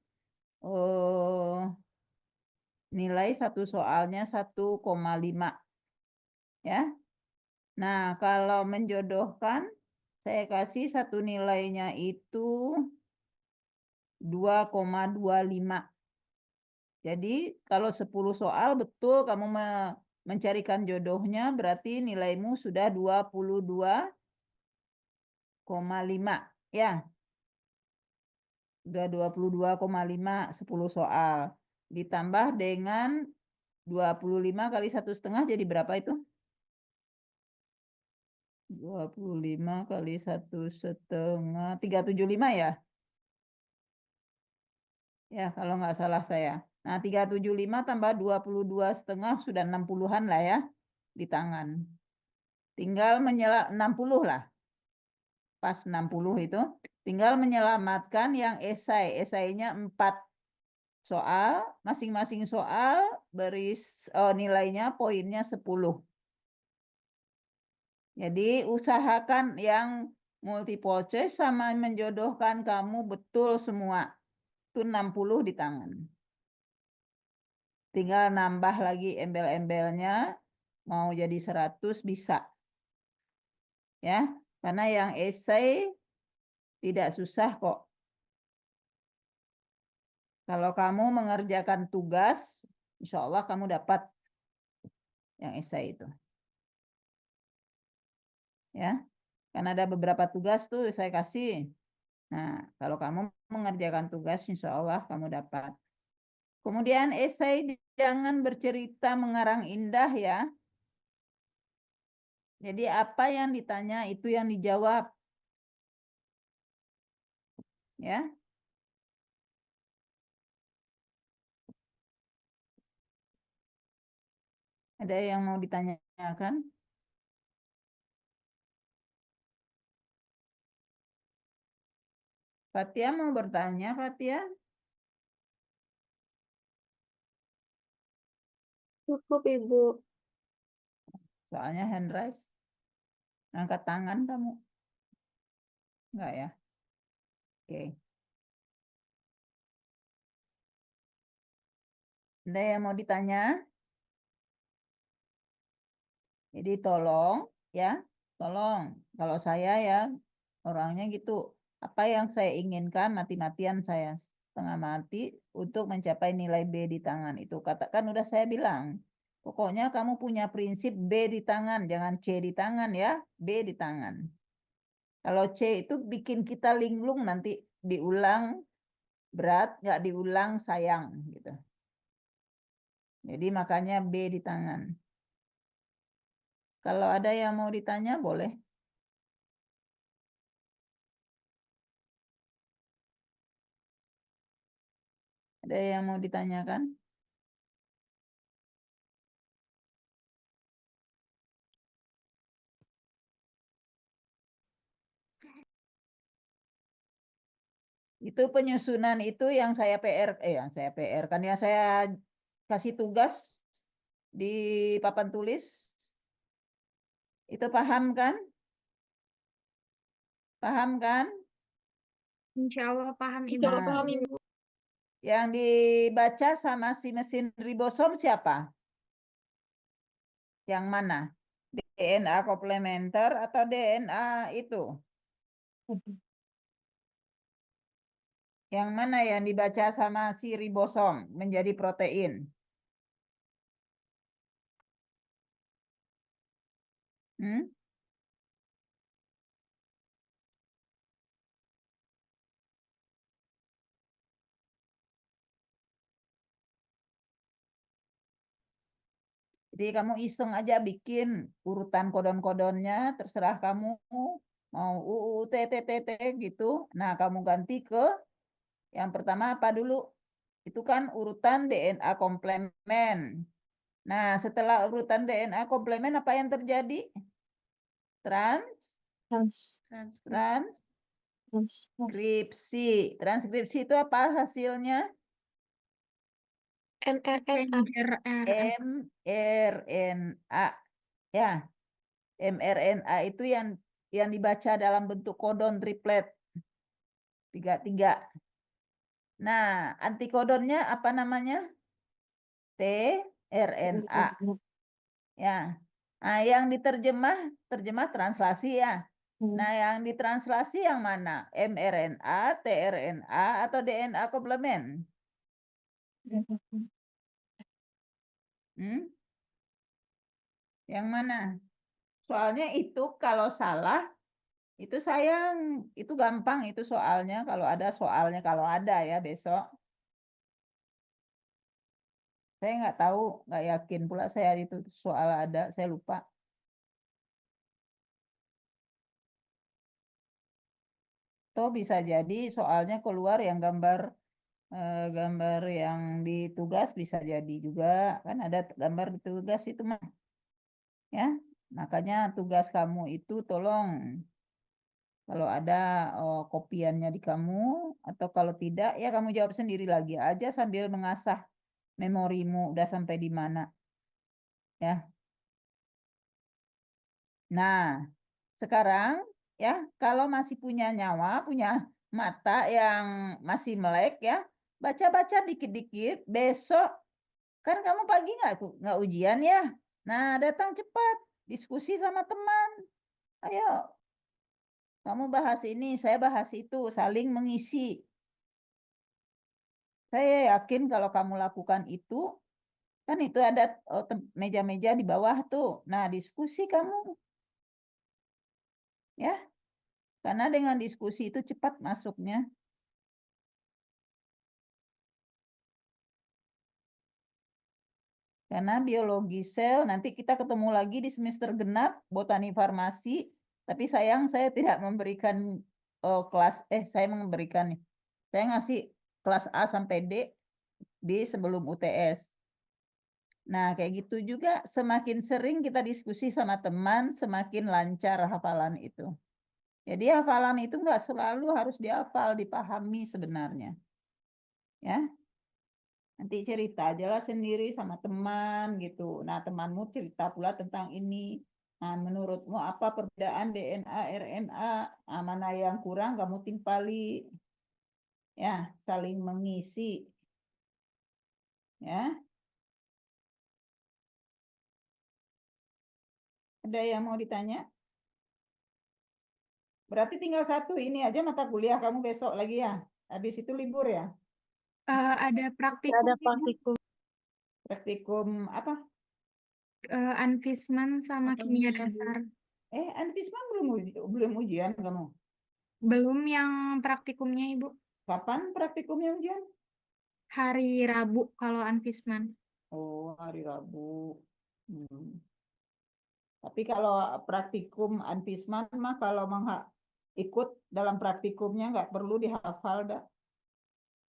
nilai satu soalnya 1,5 ya. Nah, kalau menjodohkan saya kasih satu nilainya itu 2,25. Jadi kalau 10 soal betul kamu mencarikan jodohnya berarti nilaimu sudah 22,5 ya. Sudah 22,5 10 soal. Ditambah dengan 25 kali 1,5 jadi berapa itu? 25 kali 1,5 375 ya? Ya, kalau nggak salah saya. Nah, 375 tambah 22,5 sudah 60-an lah ya di tangan. Tinggal 60 lah. Pas 60 itu. Tinggal menyelamatkan yang esai. Esainya 4 soal. Masing-masing soal nilainya poinnya 10. Jadi usahakan yang multiple choice sama menjodohkan kamu betul semua. Itu 60 di tangan. Tinggal nambah lagi embel-embelnya. Mau jadi 100 bisa. Ya, karena yang esai tidak susah kok. Kalau kamu mengerjakan tugas, insya Allah kamu dapat yang esai itu. Ya, karena ada beberapa tugas tuh saya kasih. Nah, kalau kamu mengerjakan tugas, insya Allah kamu dapat. Kemudian esai jangan bercerita mengarang indah ya. Jadi apa yang ditanya itu yang dijawab. Ya. Ada yang mau ditanyakan? Fatia mau bertanya, Fatia?
Cukup, Ibu.
Soalnya hand raise. Angkat tangan kamu. Enggak ya? Oke. Ada yang mau ditanya? Jadi tolong ya, tolong. Kalau saya ya orangnya gitu. Apa yang saya inginkan mati-matian saya setengah mati untuk mencapai nilai B di tangan itu. Katakan udah saya bilang. Pokoknya kamu punya prinsip B di tangan, jangan C di tangan ya, B di tangan. Kalau C itu bikin kita linglung nanti diulang berat, nggak diulang sayang gitu. Jadi makanya B di tangan. Kalau ada yang mau ditanya boleh. Ada yang mau ditanyakan? Itu penyusunan itu yang saya PR kan ya saya kasih tugas di papan tulis. Itu paham kan? Paham kan?
Insya Allah paham, Ibu.
Insya Allah paham, Ibu.
Yang dibaca sama si mesin ribosom siapa? Yang mana? DNA komplementer atau DNA itu? Yang mana yang dibaca sama si ribosom menjadi protein? Jadi kamu iseng aja bikin urutan kodon-kodonnya, terserah kamu mau UU, TTTT gitu. Nah, kamu ganti ke yang pertama apa dulu? Itu kan urutan DNA komplemen. Nah, setelah urutan DNA komplemen apa yang terjadi? Transkripsi. Transkripsi itu apa hasilnya?
mRNA.
mRNA. Ya, mRNA itu yang dibaca dalam bentuk kodon triplet 33. Nah, antikodonnya apa namanya? tRNA. Ya. Nah, yang terjemah translasi ya. Nah, yang ditranslasi yang mana? mRNA, tRNA, atau DNA komplemen? Yang mana? Soalnya itu kalau salah, itu sayang, itu gampang itu soalnya, kalau ada ya besok. Saya nggak tahu, nggak yakin pula saya itu soal ada, saya lupa. Atau bisa jadi soalnya keluar yang gambar yang di tugas bisa jadi juga, kan ada gambar di tugas itu mah. Ya, makanya tugas kamu itu tolong kalau ada kopiannya di kamu, atau kalau tidak ya kamu jawab sendiri lagi aja sambil mengasah memorimu udah sampai di mana. Ya. Nah, sekarang ya kalau masih punya nyawa, punya mata yang masih melek ya, baca-baca dikit-dikit. Besok kan kamu pagi nggak ujian ya. Nah, datang cepat, diskusi sama teman. Ayo, kamu bahas ini, saya bahas itu, saling mengisi. Saya yakin kalau kamu lakukan itu, kan itu ada meja-meja di bawah tuh. Nah, diskusi kamu. Ya, karena dengan diskusi itu cepat masuknya. Karena biologi sel, nanti kita ketemu lagi di semester genap, botani farmasi, tapi sayang saya tidak memberikan saya memberikan nih. Saya ngasih kelas A sampai D di sebelum UTS. Nah, kayak gitu juga, semakin sering kita diskusi sama teman, semakin lancar hafalan itu. Jadi hafalan itu nggak selalu harus dihafal, dipahami sebenarnya. Ya, nanti cerita aja lah sendiri sama teman gitu. Nah, temanmu cerita pula tentang ini. Nah, menurutmu apa perbedaan DNA, RNA? Nah, mana yang kurang kamu timpali. Ya, saling mengisi. Ya. Ada yang mau ditanya? Berarti tinggal satu ini aja mata kuliah kamu besok lagi ya. Habis itu libur ya.
Ada praktikum,
Ada
Ibu.
praktikum.
Praktikum apa?
Anvisman sama kimia dasar.
Anvisman belum ujian kamu.
Belum yang praktikumnya, Ibu.
Kapan praktikumnya ujian?
Hari Rabu kalau Anvisman.
Oh, hari Rabu. Tapi kalau praktikum Anvisman mah kalau ikut dalam praktikumnya nggak perlu dihafal dah.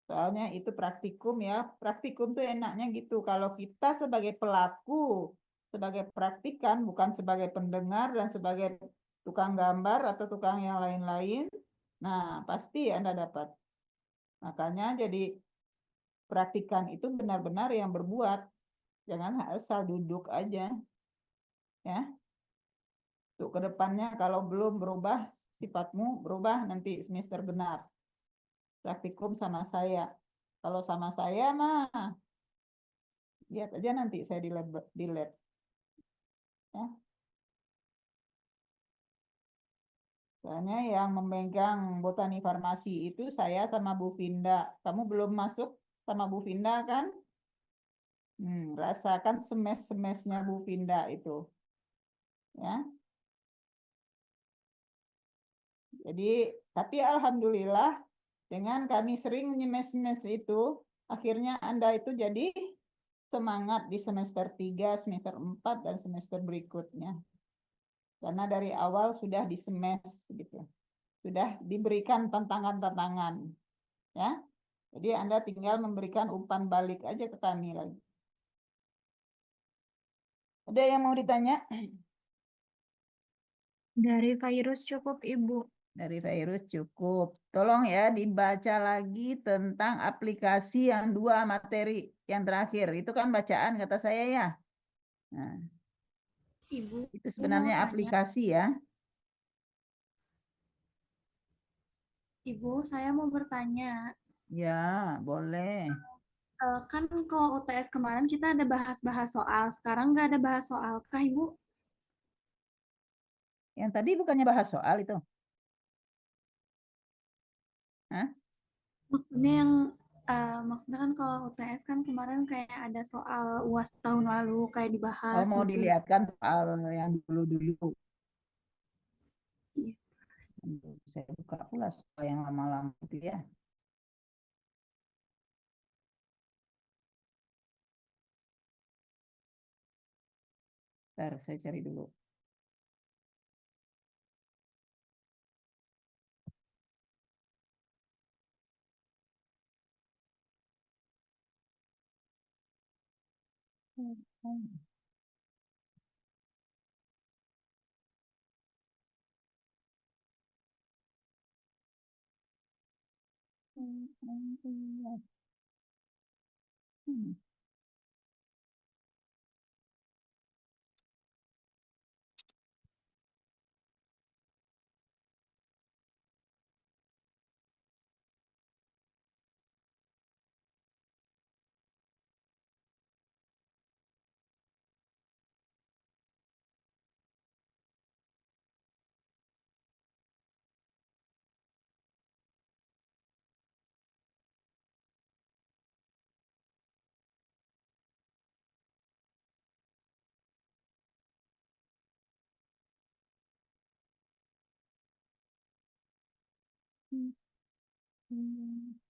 Soalnya itu praktikum ya. Praktikum tuh enaknya gitu. Kalau kita sebagai pelaku, sebagai praktikan, bukan sebagai pendengar dan sebagai tukang gambar atau tukang yang lain-lain, nah pasti Anda dapat. Makanya jadi praktikan itu benar-benar yang berbuat. Jangan asal duduk aja. Ya. Untuk ke depannya kalau belum berubah, sifatmu berubah nanti semester genap. Praktikum sama saya. Kalau sama saya mah lihat aja nanti saya di lab. Ya. Soalnya yang memegang botani farmasi itu saya sama Bu Vinda. Kamu belum masuk sama Bu Vinda kan? Rasakan semes-semesnya Bu Vinda itu. Ya. Jadi, tapi alhamdulillah dengan kami sering nyemes-nyemes itu, akhirnya Anda itu jadi semangat di semester 3, semester 4, dan semester berikutnya. Karena dari awal sudah disemes gitu. Sudah diberikan tantangan-tantangan. Ya. Jadi Anda tinggal memberikan umpan balik aja ke kami lagi. Ada yang mau ditanya?
Dari virus cukup, Ibu.
Dari virus cukup. Tolong ya dibaca lagi tentang aplikasi yang 2 materi yang terakhir. Itu kan bacaan kata saya ya. Nah,
Ibu,
itu
aku mau
sebenarnya
tanya.
aplikasi ya.
Ibu, saya mau bertanya.
Ya, boleh.
Kan kalau UTS kemarin kita ada bahas-bahas soal, sekarang nggak ada bahas soal, kah Ibu?
Yang tadi bukannya bahas soal itu? Hah?
Maksudnya yang maksudnya kan kalau UTS kan kemarin kayak ada soal UAS tahun lalu kayak
Oh,
dibahas
mau
gitu.
dilihatkan soal yang dulu-dulu.
Iya.
Saya buka pula soal yang lama-lama itu ya. Bentar, saya cari dulu. Hmm.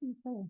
Bisa ya?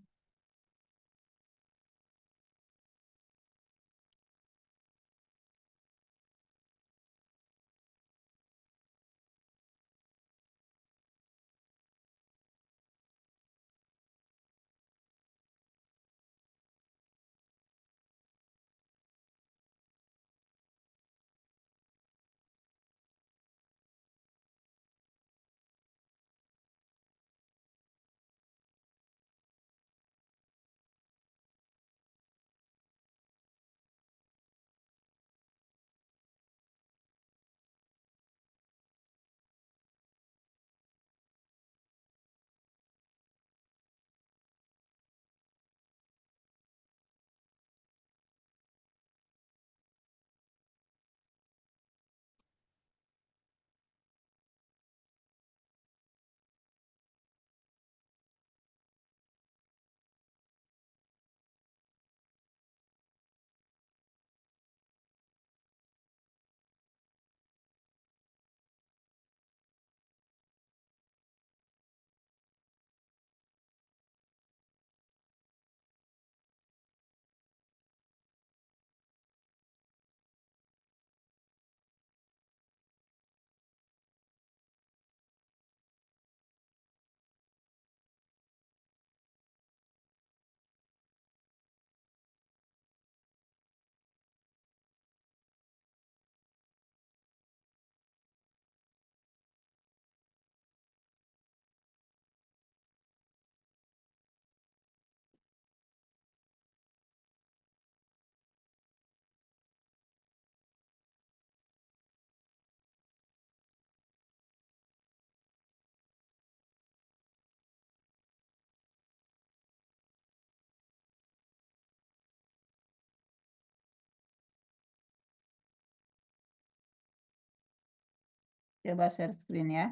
Coba share screen ya.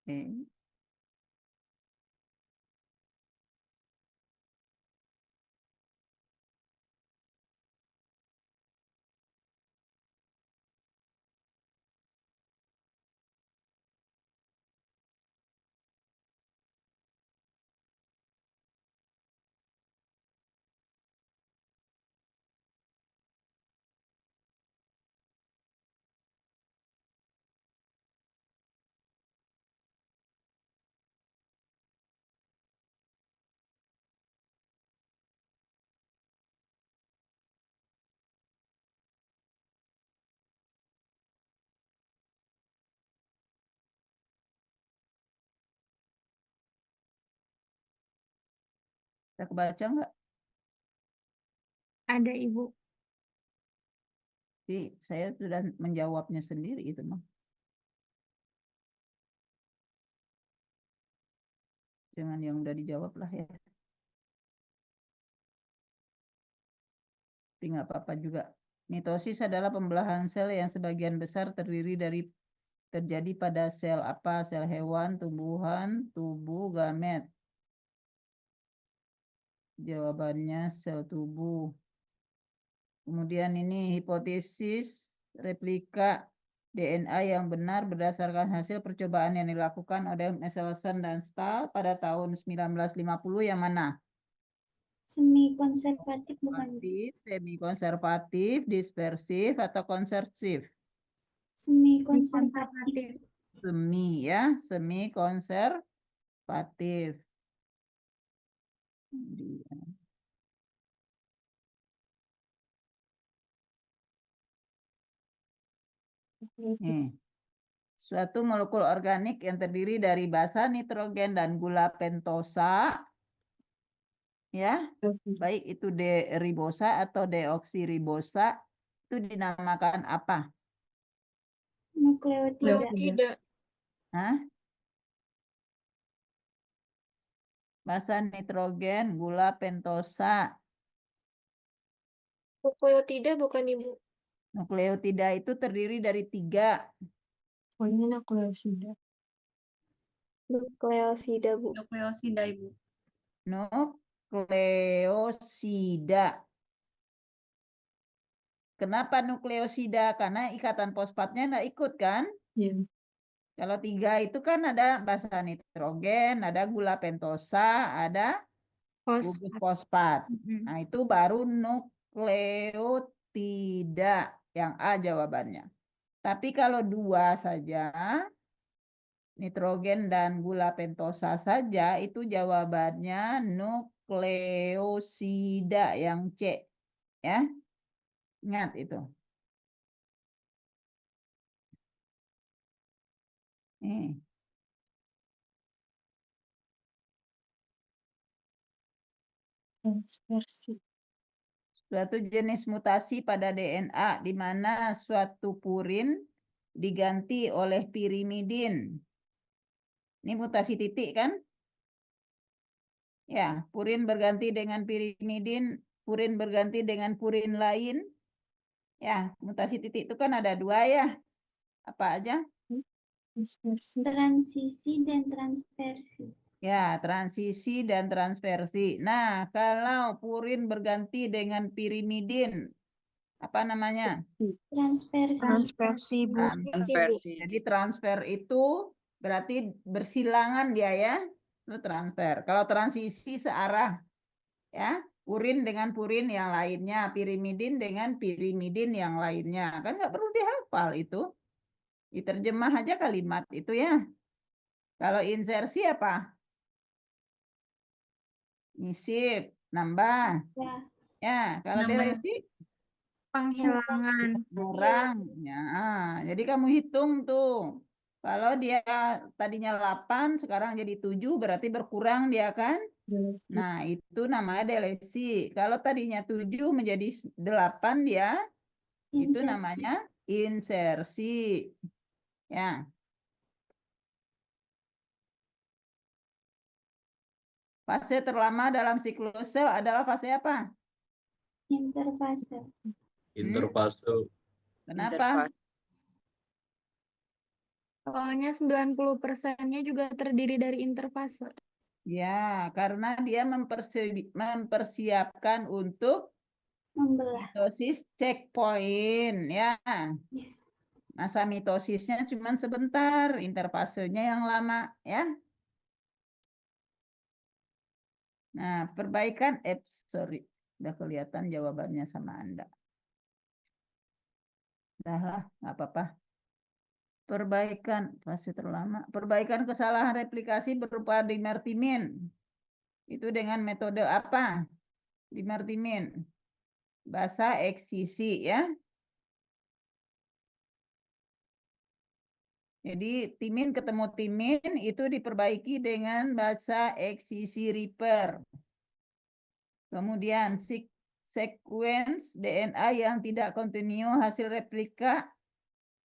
Oke. Bisa kebaca nggak?
Ada Ibu.
Jadi saya sudah menjawabnya sendiri itu mah. Jangan yang udah dijawab lah ya. Tapi nggak apa-apa juga. Mitosis adalah pembelahan sel yang sebagian besar terjadi pada sel apa? Sel hewan, tumbuhan, tubuh, gamet. Jawabannya sel tubuh. Kemudian ini hipotesis replika DNA yang benar berdasarkan hasil percobaan yang dilakukan oleh Michelson dan Stahl pada tahun 1950 yang mana?
Semi konservatif bukan?
Konservatif, semi konservatif, dispersif atau konsersif?
Semi konservatif.
Semi ya, semi konservatif. Nih. Suatu molekul organik yang terdiri dari basa nitrogen dan gula pentosa, ya, baik itu D-ribosa atau deoksiribosa, itu dinamakan apa?
Nukleotida.
Tidak.
Hah? Basa nitrogen, gula pentosa.
Nukleotida bukan Ibu.
Nukleotida itu terdiri dari 3.
Oh, ini nukleosida. Nukleosida, Bu.
Nukleosida, Ibu.
Nukleosida. Kenapa nukleosida? Karena ikatan fosfatnya nggak ikut kan?
Iya.
Kalau 3 itu kan ada basa nitrogen, ada gula pentosa, ada gugus fosfat. Nah, itu baru nukleotida. Yang A jawabannya. Tapi kalau 2 saja, nitrogen dan gula pentosa saja, itu jawabannya nukleosida yang C. Ya, ingat itu.
Transversi.
Suatu jenis mutasi pada DNA di mana suatu purin diganti oleh pirimidin. Ini mutasi titik kan? Ya, purin berganti dengan pirimidin, purin berganti dengan purin lain. Ya, mutasi titik itu kan ada 2 ya. Apa aja?
Transisi dan transversi.
Ya, transisi dan transversi. Nah, kalau purin berganti dengan pirimidin, apa namanya?
Transversi.
Transversi, Bu.
Konversi.
Jadi transfer itu berarti bersilangan dia ya. Itu transfer. Kalau transisi searah ya, purin dengan purin yang lainnya, pirimidin dengan pirimidin yang lainnya. Kan nggak perlu dihafal itu. Diterjemah aja kalimat itu ya. Kalau insersi apa? Nyisip, nambah. Ya, kalau
Nambah.
delesi
Penghilangan.
kurang. Ya, jadi kamu hitung tuh. Kalau dia tadinya 8, sekarang jadi 7, berarti berkurang dia kan? Nah, itu namanya delesi. Kalau tadinya 7 menjadi 8 dia, itu
Insersi.
namanya insersi. Ya. Fase terlama dalam siklus sel adalah fase apa?
Interfase.
Interfase.
Kenapa?
Soalnya 90%-nya juga terdiri dari interfase.
Ya, karena dia mempersiapkan untuk
Membelah.
mitosis checkpoint ya. Masa mitosisnya cuma sebentar, interfasenya yang lama ya. Nah, perbaikan sorry, udah kelihatan jawabannya sama Anda. Dah lah, nggak apa-apa. Perbaikan fase terlama, perbaikan kesalahan replikasi berupa dimertimin. Itu dengan metode apa? Dimertimin. Basa eksisi ya. Jadi timin ketemu timin itu diperbaiki dengan basa eksisi repair. Kemudian sequence DNA yang tidak kontinu hasil replika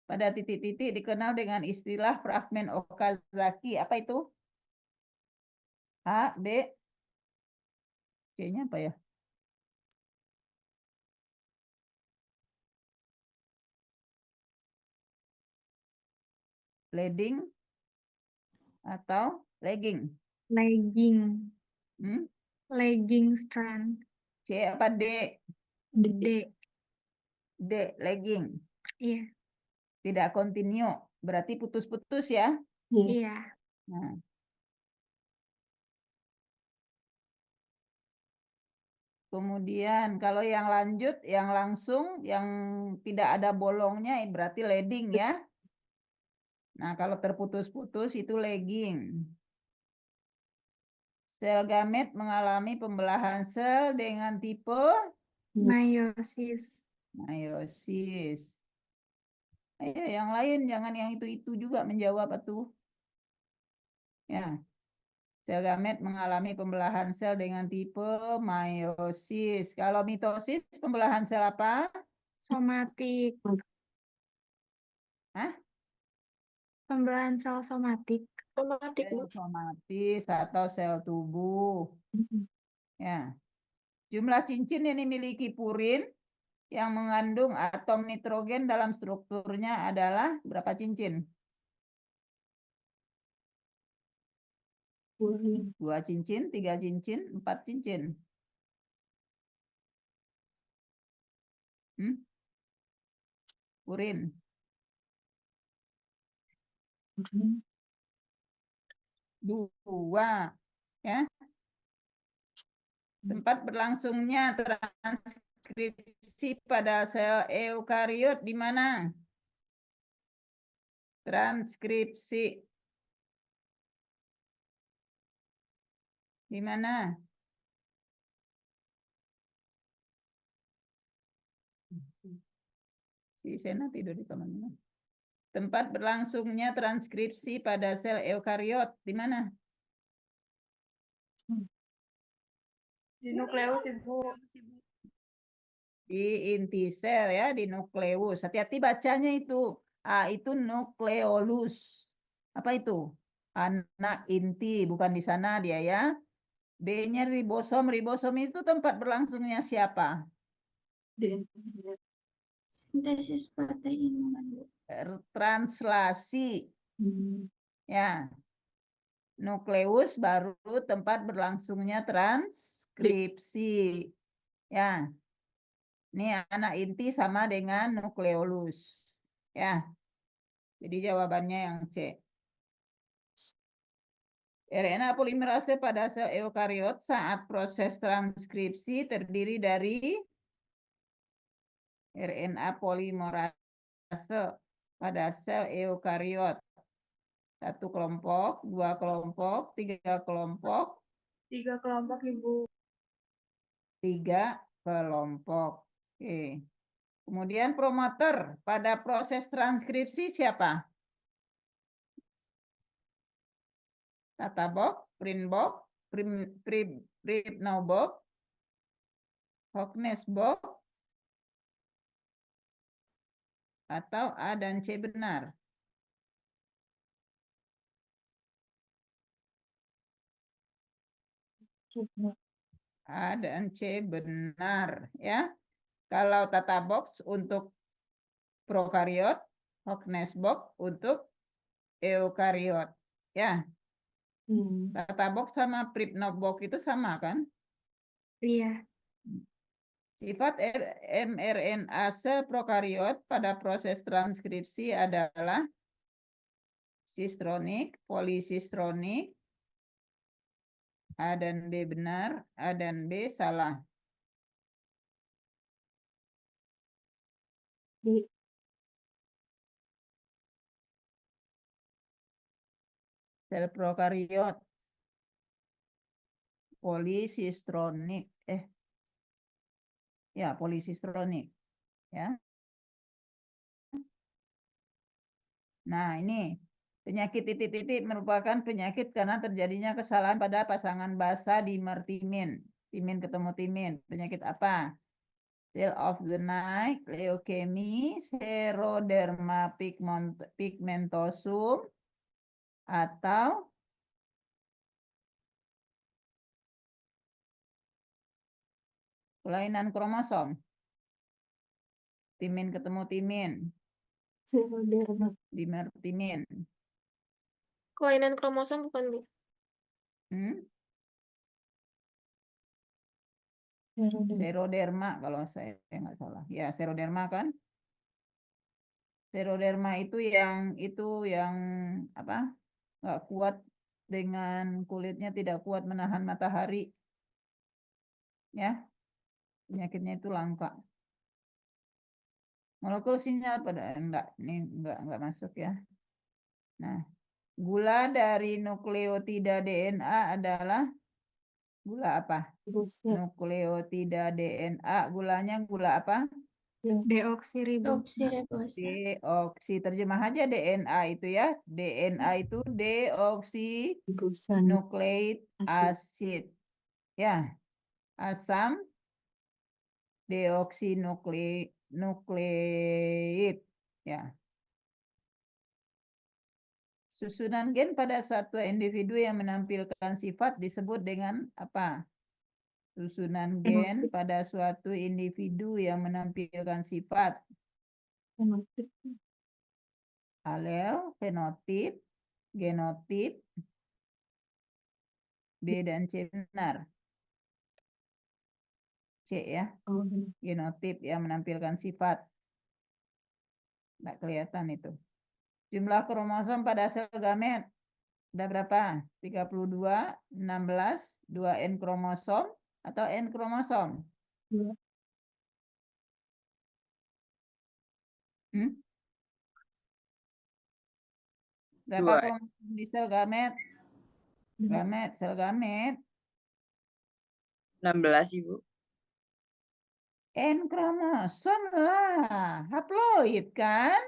pada titik-titik dikenal dengan istilah fragmen Okazaki. Apa itu? A, B, C-nya apa ya? Leading atau lagging?
Lagging.
Hmm?
Lagging strand.
C apa D?
D.
D, lagging.
Iya.
Tidak kontinu. Berarti putus-putus ya.
Iya.
Nah. Kemudian kalau yang lanjut, yang langsung, yang tidak ada bolongnya berarti leading ya. Nah, kalau terputus-putus itu lagging. Sel gamet mengalami pembelahan sel dengan tipe
Meiosis.
meiosis. Ayo yang lain, jangan yang itu juga menjawab atuh. Ya. Sel gamet mengalami pembelahan sel dengan tipe meiosis. Kalau mitosis pembelahan sel apa?
Somatik.
Hah?
Pembelahan sel somatik.
Somatik,
Sel
Bu.
somatis atau sel tubuh. Ya. Jumlah cincin yang dimiliki purin yang mengandung atom nitrogen dalam strukturnya adalah berapa cincin? 2 cincin, 3 cincin, 4 cincin. Purin. Dua. Ya. Tempat berlangsungnya transkripsi pada sel eukariot di mana? Transkripsi di mana? Si Sena tidur di kamar mana? Tempat berlangsungnya transkripsi pada sel eukariot di mana?
Di nukleus, Ibu.
Di inti sel ya, di nukleus. Hati-hati bacanya itu. A itu nukleolus. Apa itu? Anak inti, bukan di sana dia ya. B-nya ribosom. Ribosom itu tempat berlangsungnya siapa?
Sintesis protein, Bu.
Translasi. Ya. Nukleus baru tempat berlangsungnya transkripsi. Ya. Ini anak inti sama dengan nukleolus. Ya. Jadi jawabannya yang C. RNA polimerase pada sel eukariot saat proses transkripsi terdiri dari RNA polimerase pada sel eukariot. 1 kelompok, 2 kelompok, 3 kelompok.
3 kelompok, Ibu.
3 kelompok. Oke. Kemudian promoter pada proses transkripsi siapa? Tata box, print box, printnow box, Hockness box, atau A dan C benar? A dan C benar ya. Kalau tata box untuk prokariot, Hockness box untuk eukariot ya. Tata box sama printnow box itu sama kan?
Iya.
Sifat mRNA sel prokariot pada proses transkripsi adalah sistronik, polisistronik. A dan B benar, A dan B salah. Sel prokariot polisistronik. Ya, polisistronik. Ya. Nah, ini penyakit titik-titik merupakan penyakit karena terjadinya kesalahan pada pasangan basa dimertimin. Timin ketemu timin. Penyakit apa? Cell of the night, leukemia, seroderma pigmentosum, atau kelainan kromosom. Timin ketemu timin. Dimertimin.
Kelainan kromosom bukan, Bu?
Hmm? Seroderma kalau saya nggak salah. Ya, seroderma kan? Seroderma itu yang apa? Nggak kuat dengan kulitnya tidak kuat menahan matahari. Ya, penyakitnya itu langka. Molekul sinyal pada enggak masuk ya. Nah, gula dari nukleotida DNA adalah gula apa? Nukleotida DNA gulanya gula apa?
Deoksiribosa.
Oksiribosa.
Deoksi. Terjemah aja DNA itu ya. DNA itu deoksinucleic acid. Ya. Asam deoksinukleid. Ya. Susunan gen pada suatu individu yang menampilkan sifat disebut dengan apa? Susunan gen pada suatu individu yang menampilkan sifat. Alel, fenotip, genotip, B dan C benar. C ya. Genotip yang menampilkan sifat. Nggak kelihatan itu. Jumlah kromosom pada sel gamet. Ada berapa? 32, 16, 2N kromosom atau N kromosom? Hmm? Berapa
2.
kromosom di sel gamet? Sel gamet.
16, Ibu.
N kromosom lah. Haploid kan?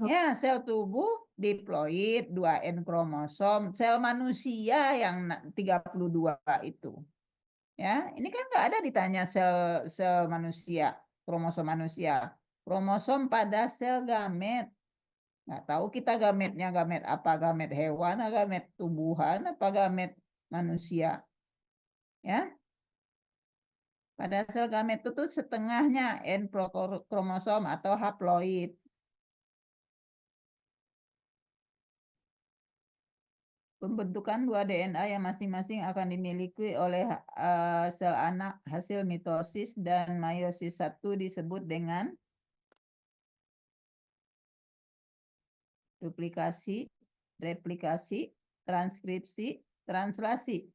Ya, sel tubuh diploid 2N kromosom. Sel manusia yang 32 itu. Ya, ini kan nggak ada ditanya sel manusia, kromosom manusia. Kromosom pada sel gamet. Nggak tahu kita gametnya gamet apa, gamet hewan, gamet tumbuhan, apa gamet manusia. Ya. Pada sel gamet itu tuh setengahnya N kromosom atau haploid. Pembentukan 2 DNA yang masing-masing akan dimiliki oleh sel anak hasil mitosis dan meiosis 1 disebut dengan duplikasi, replikasi, transkripsi, translasi.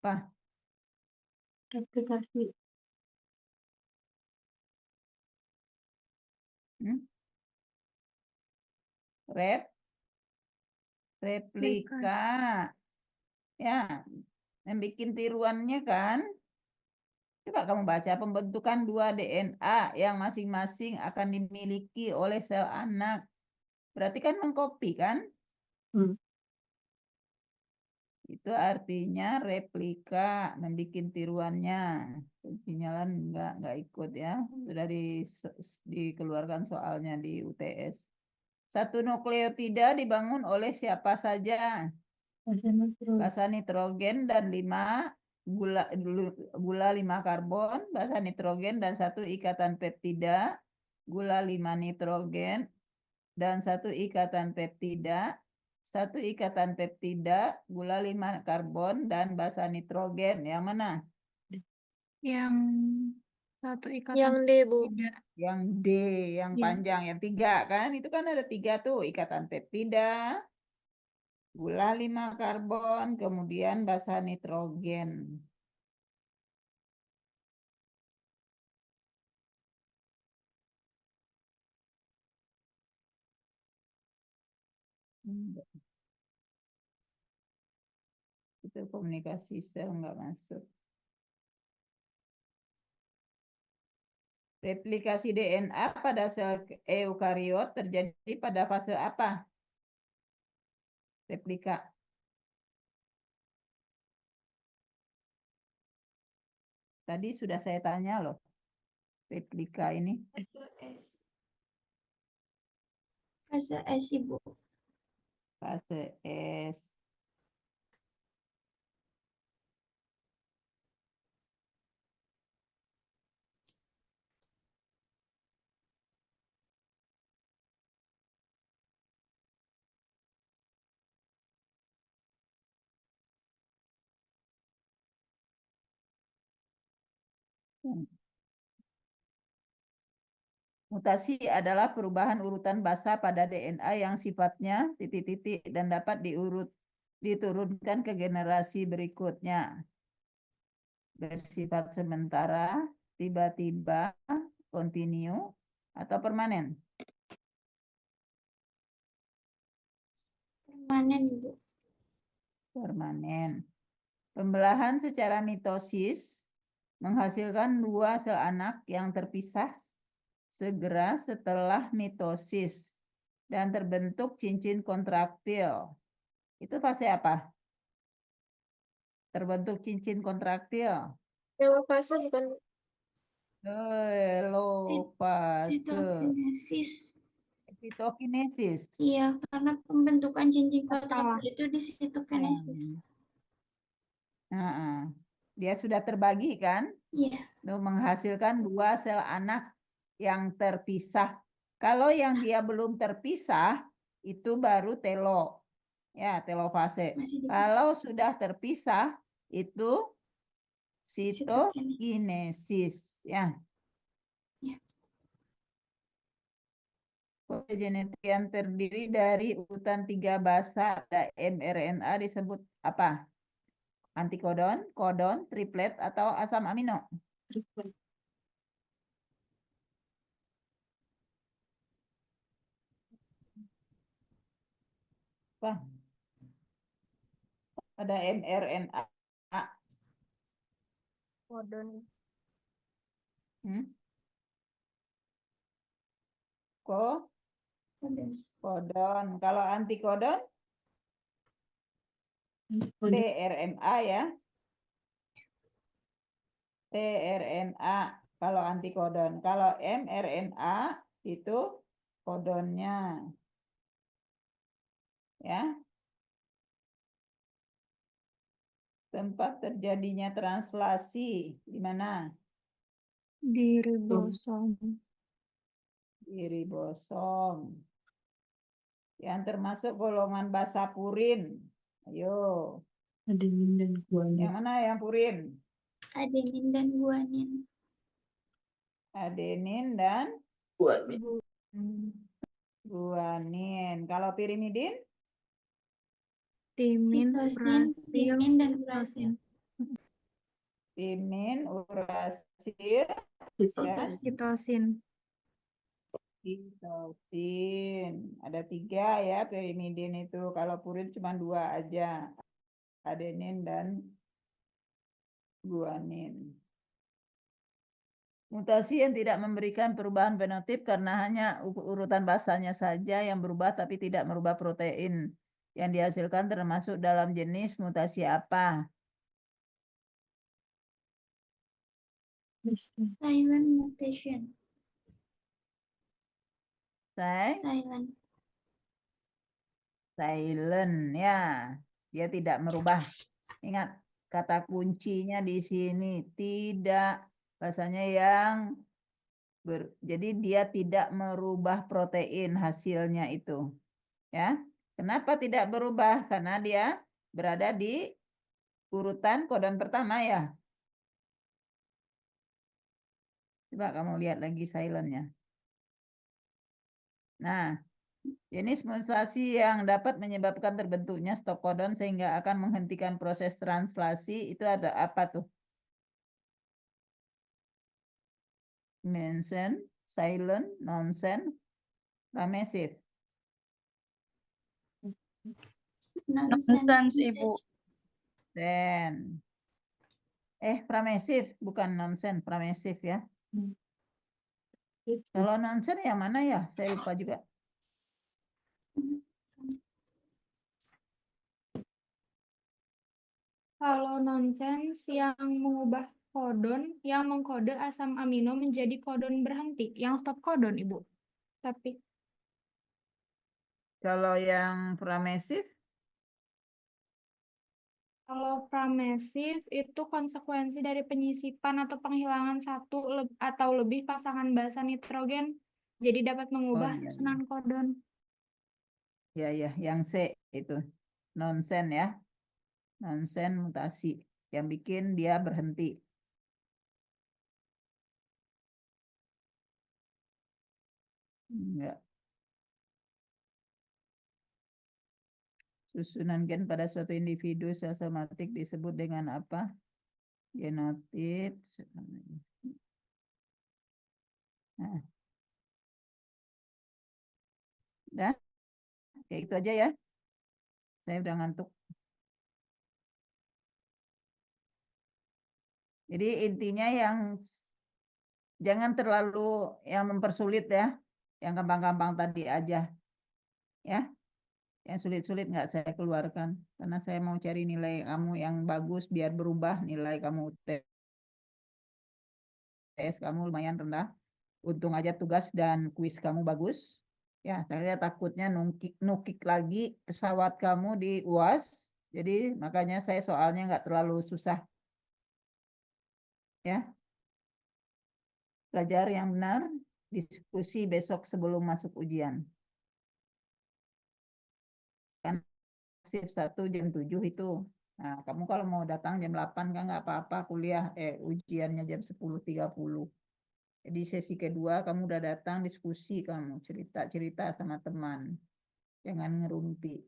Apa?
Replikasi.
Replika. Ya, yang bikin tiruannya kan. Coba kamu baca pembentukan 2 DNA yang masing-masing akan dimiliki oleh sel anak. Berarti kan mengcopy kan? Itu artinya replika, membuat tiruannya. Pensinyalan enggak ikut ya. Sudah dikeluarkan soalnya di UTS. Satu nukleotida dibangun oleh siapa saja? Basa nitrogen dan 5 gula 5 karbon, basa nitrogen dan 1 ikatan peptida, gula 5 nitrogen dan 1 ikatan peptida, 1 ikatan peptida, gula 5 karbon dan basa nitrogen. Yang mana?
Yang satu ikatan
Yang D, Bu.
peptida.
Yang D, yang
Ya.
panjang, yang 3 kan? Itu kan ada 3 tuh, ikatan peptida, gula 5 karbon, kemudian basa nitrogen. Itu komunikasi sel nggak masuk. Replikasi DNA pada sel eukariot terjadi pada fase apa? Replika. Tadi sudah saya tanya loh. Replika ini.
Fase S, Ibu.
Fase S. Mutasi adalah perubahan urutan basa pada DNA yang sifatnya titik-titik dan dapat diturunkan ke generasi berikutnya. Bersifat sementara, tiba-tiba, kontinu, atau permanen.
Permanen, Ibu.
Permanen. Pembelahan secara mitosis menghasilkan dua sel anak yang terpisah segera setelah mitosis dan terbentuk cincin kontraktil. Itu fase apa? Terbentuk cincin kontraktil.
Telofase bukan
Telofase.
Sitokinesis.
Sitokinesis.
Iya, karena pembentukan cincin
Salah.
kontraktil itu di sitokinesis.
Dia sudah terbagi kan?
Iya.
Itu menghasilkan dua sel anak yang terpisah. Kalau yang dia belum terpisah, itu baru telo. Ya, telofase.
Masih di
Kalau sudah terpisah, itu
sitokinesis.
sitokinesis. Ya.
Ya.
Kode genetik yang terdiri dari urutan 3 basa ada mRNA disebut apa? Antikodon, kodon, triplet, atau asam amino? Apa? Ada mRNA.
kodon.
Kodon. Kalau antikodon, tRNA ya. tRNA kalau antikodon. Kalau mRNA itu kodonnya. Ya. Tempat terjadinya translasi di mana?
Di ribosom.
Di ribosom. Yang termasuk golongan basa purin. Ayo.
Adenin dan guanin.
Yang mana yang purin?
Adenin dan guanin.
Adenin dan guanin. Kalau pirimidin?
Timin,
Sitosin,
urasil,
timin, dan urasil.
Timin, urasil, ya.
sitosin.
Sitosin. Ada 3 ya pirimidin itu. Kalau purin cuma 2 aja. Adenin dan guanin. Mutasi yang tidak memberikan perubahan fenotip karena hanya urutan basanya saja yang berubah tapi tidak merubah protein yang dihasilkan termasuk dalam jenis mutasi apa?
Silent mutation.
Silent, ya. Dia tidak merubah. Ingat, kata kuncinya di sini tidak, bahasanya yang jadi dia tidak merubah protein hasilnya itu. Ya. Kenapa tidak berubah? Karena dia berada di urutan kodon pertama ya. Coba kamu lihat lagi silentnya. Nah, jenis mutasi yang dapat menyebabkan terbentuknya stop kodon sehingga akan menghentikan proses translasi itu ada apa tuh? Mention, silent, nonsense, ramesif.
Nonsense, Ibu.
Then. Pramesif, bukan nonsense, pramesif ya. Kalau nonsense yang mana ya? Saya lupa juga.
Kalau nonsens yang mengubah kodon yang mengkode asam amino menjadi kodon berhenti. Yang stop kodon, Ibu. Tapi
Kalau yang pramesif,
kalau pramesif itu konsekuensi dari penyisipan atau penghilangan satu atau lebih pasangan basa nitrogen. Jadi dapat mengubah
iya, iya.
susunan kodon.
ya yang C itu nonsen ya. Nonsen mutasi yang bikin dia berhenti. Enggak. Susunan gen pada suatu individu sel somatik disebut dengan apa? Genotip. Nah. Udah, kayak itu aja ya. Saya udah ngantuk. Jadi intinya yang jangan terlalu yang mempersulit ya. Yang gampang-gampang tadi aja. Ya. Yang sulit-sulit nggak saya keluarkan. Karena saya mau cari nilai kamu yang bagus biar berubah nilai kamu tes kamu lumayan rendah. Untung aja tugas dan kuis kamu bagus. Ya, saya takutnya nukik lagi pesawat kamu di UAS. Jadi makanya saya soalnya nggak terlalu susah. Ya. Belajar yang benar, diskusi besok sebelum masuk ujian. Kan shift 1 jam 7 itu. Nah, kamu kalau mau datang jam 8 kan nggak apa-apa kuliah ujiannya jam 10.30. Jadi sesi kedua kamu udah datang diskusi kamu cerita-cerita sama teman. Jangan ngerumpi.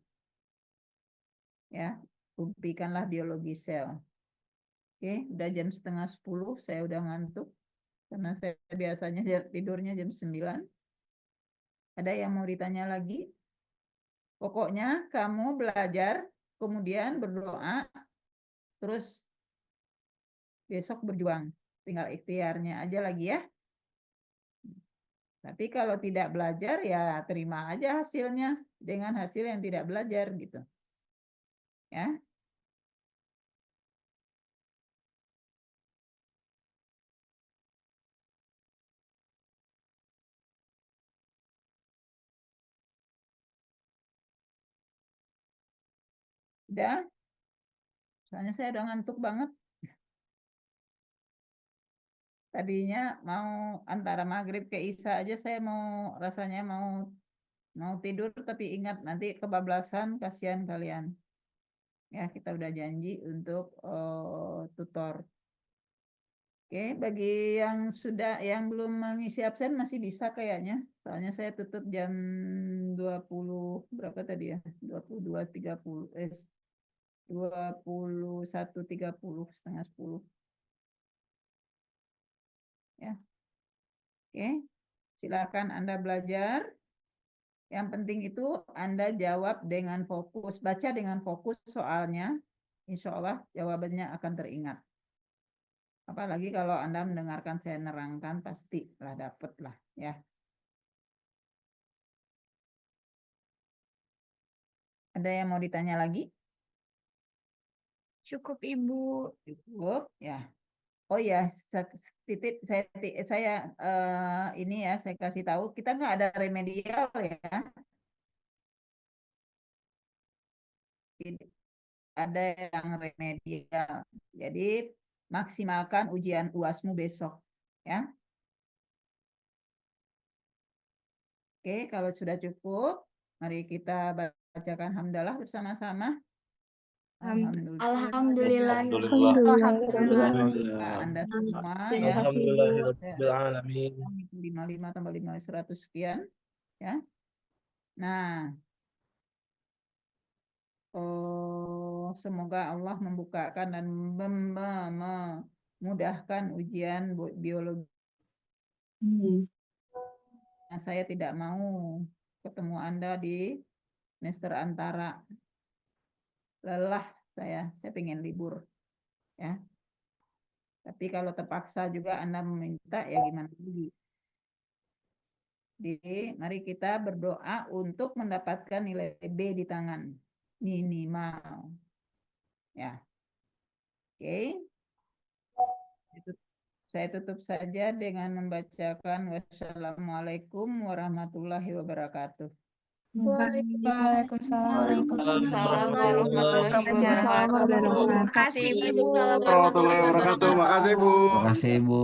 Ya, rumpikanlah biologi sel. Oke, udah jam 9:30 saya udah ngantuk. Karena saya biasanya tidurnya jam 9. Ada yang mau ditanya lagi? Pokoknya kamu belajar, kemudian berdoa, terus besok berjuang. Tinggal ikhtiarnya aja lagi ya. Tapi kalau tidak belajar ya terima aja hasilnya dengan hasil yang tidak belajar gitu. Ya. Udah. Soalnya saya udah ngantuk banget. Tadinya mau antara maghrib ke isya aja saya mau rasanya mau tidur tapi ingat nanti kebablasan kasihan kalian. Ya, kita udah janji untuk tutor. Oke, bagi yang belum mengisi absen masih bisa kayaknya. Soalnya saya tutup jam 20 berapa tadi ya? 22.30 21.30 setengah 10. Ya. Oke. Silakan Anda belajar. Yang penting itu Anda jawab dengan fokus, baca dengan fokus soalnya. Insya Allah jawabannya akan teringat. Apalagi kalau Anda mendengarkan saya nerangkan, pastilah dapat lah ya. Ada yang mau ditanya lagi?
Cukup, Ibu.
Cukup ya. Oh ya, titip saya ini ya saya kasih tahu kita nggak ada remedial ya. Ada yang remedial. Jadi maksimalkan ujian UASmu besok ya. Oke, kalau sudah cukup, mari kita bacakan hamdalah bersama-sama.
Alhamdulillah.
Alhamdulillah.
Anda semua ya.
Alhamdulillahirrahmanirrahim.
55 tambah 5 100 sekian ya. Nah, semoga Allah membukakan dan memudahkan ujian biologi. Nah, saya tidak mau ketemu Anda di semester antara. Lelah saya pengen libur. Ya. Tapi kalau terpaksa juga Anda meminta, ya gimana lagi. Jadi, mari kita berdoa untuk mendapatkan nilai B di tangan. Minimal. Ya. Oke. Saya tutup saja dengan membacakan wassalamualaikum warahmatullahi wabarakatuh.
Waalaikumsalam.
Waalaikumsalam warahmatullahi
Waalaikumsalam
wabarakatuh.
warahmatullahi
Terima kasih, Bu.
Waalaikumsalam
warahmatullahi wabarakatuh. Makasih, Bu.
Makasih, Bu.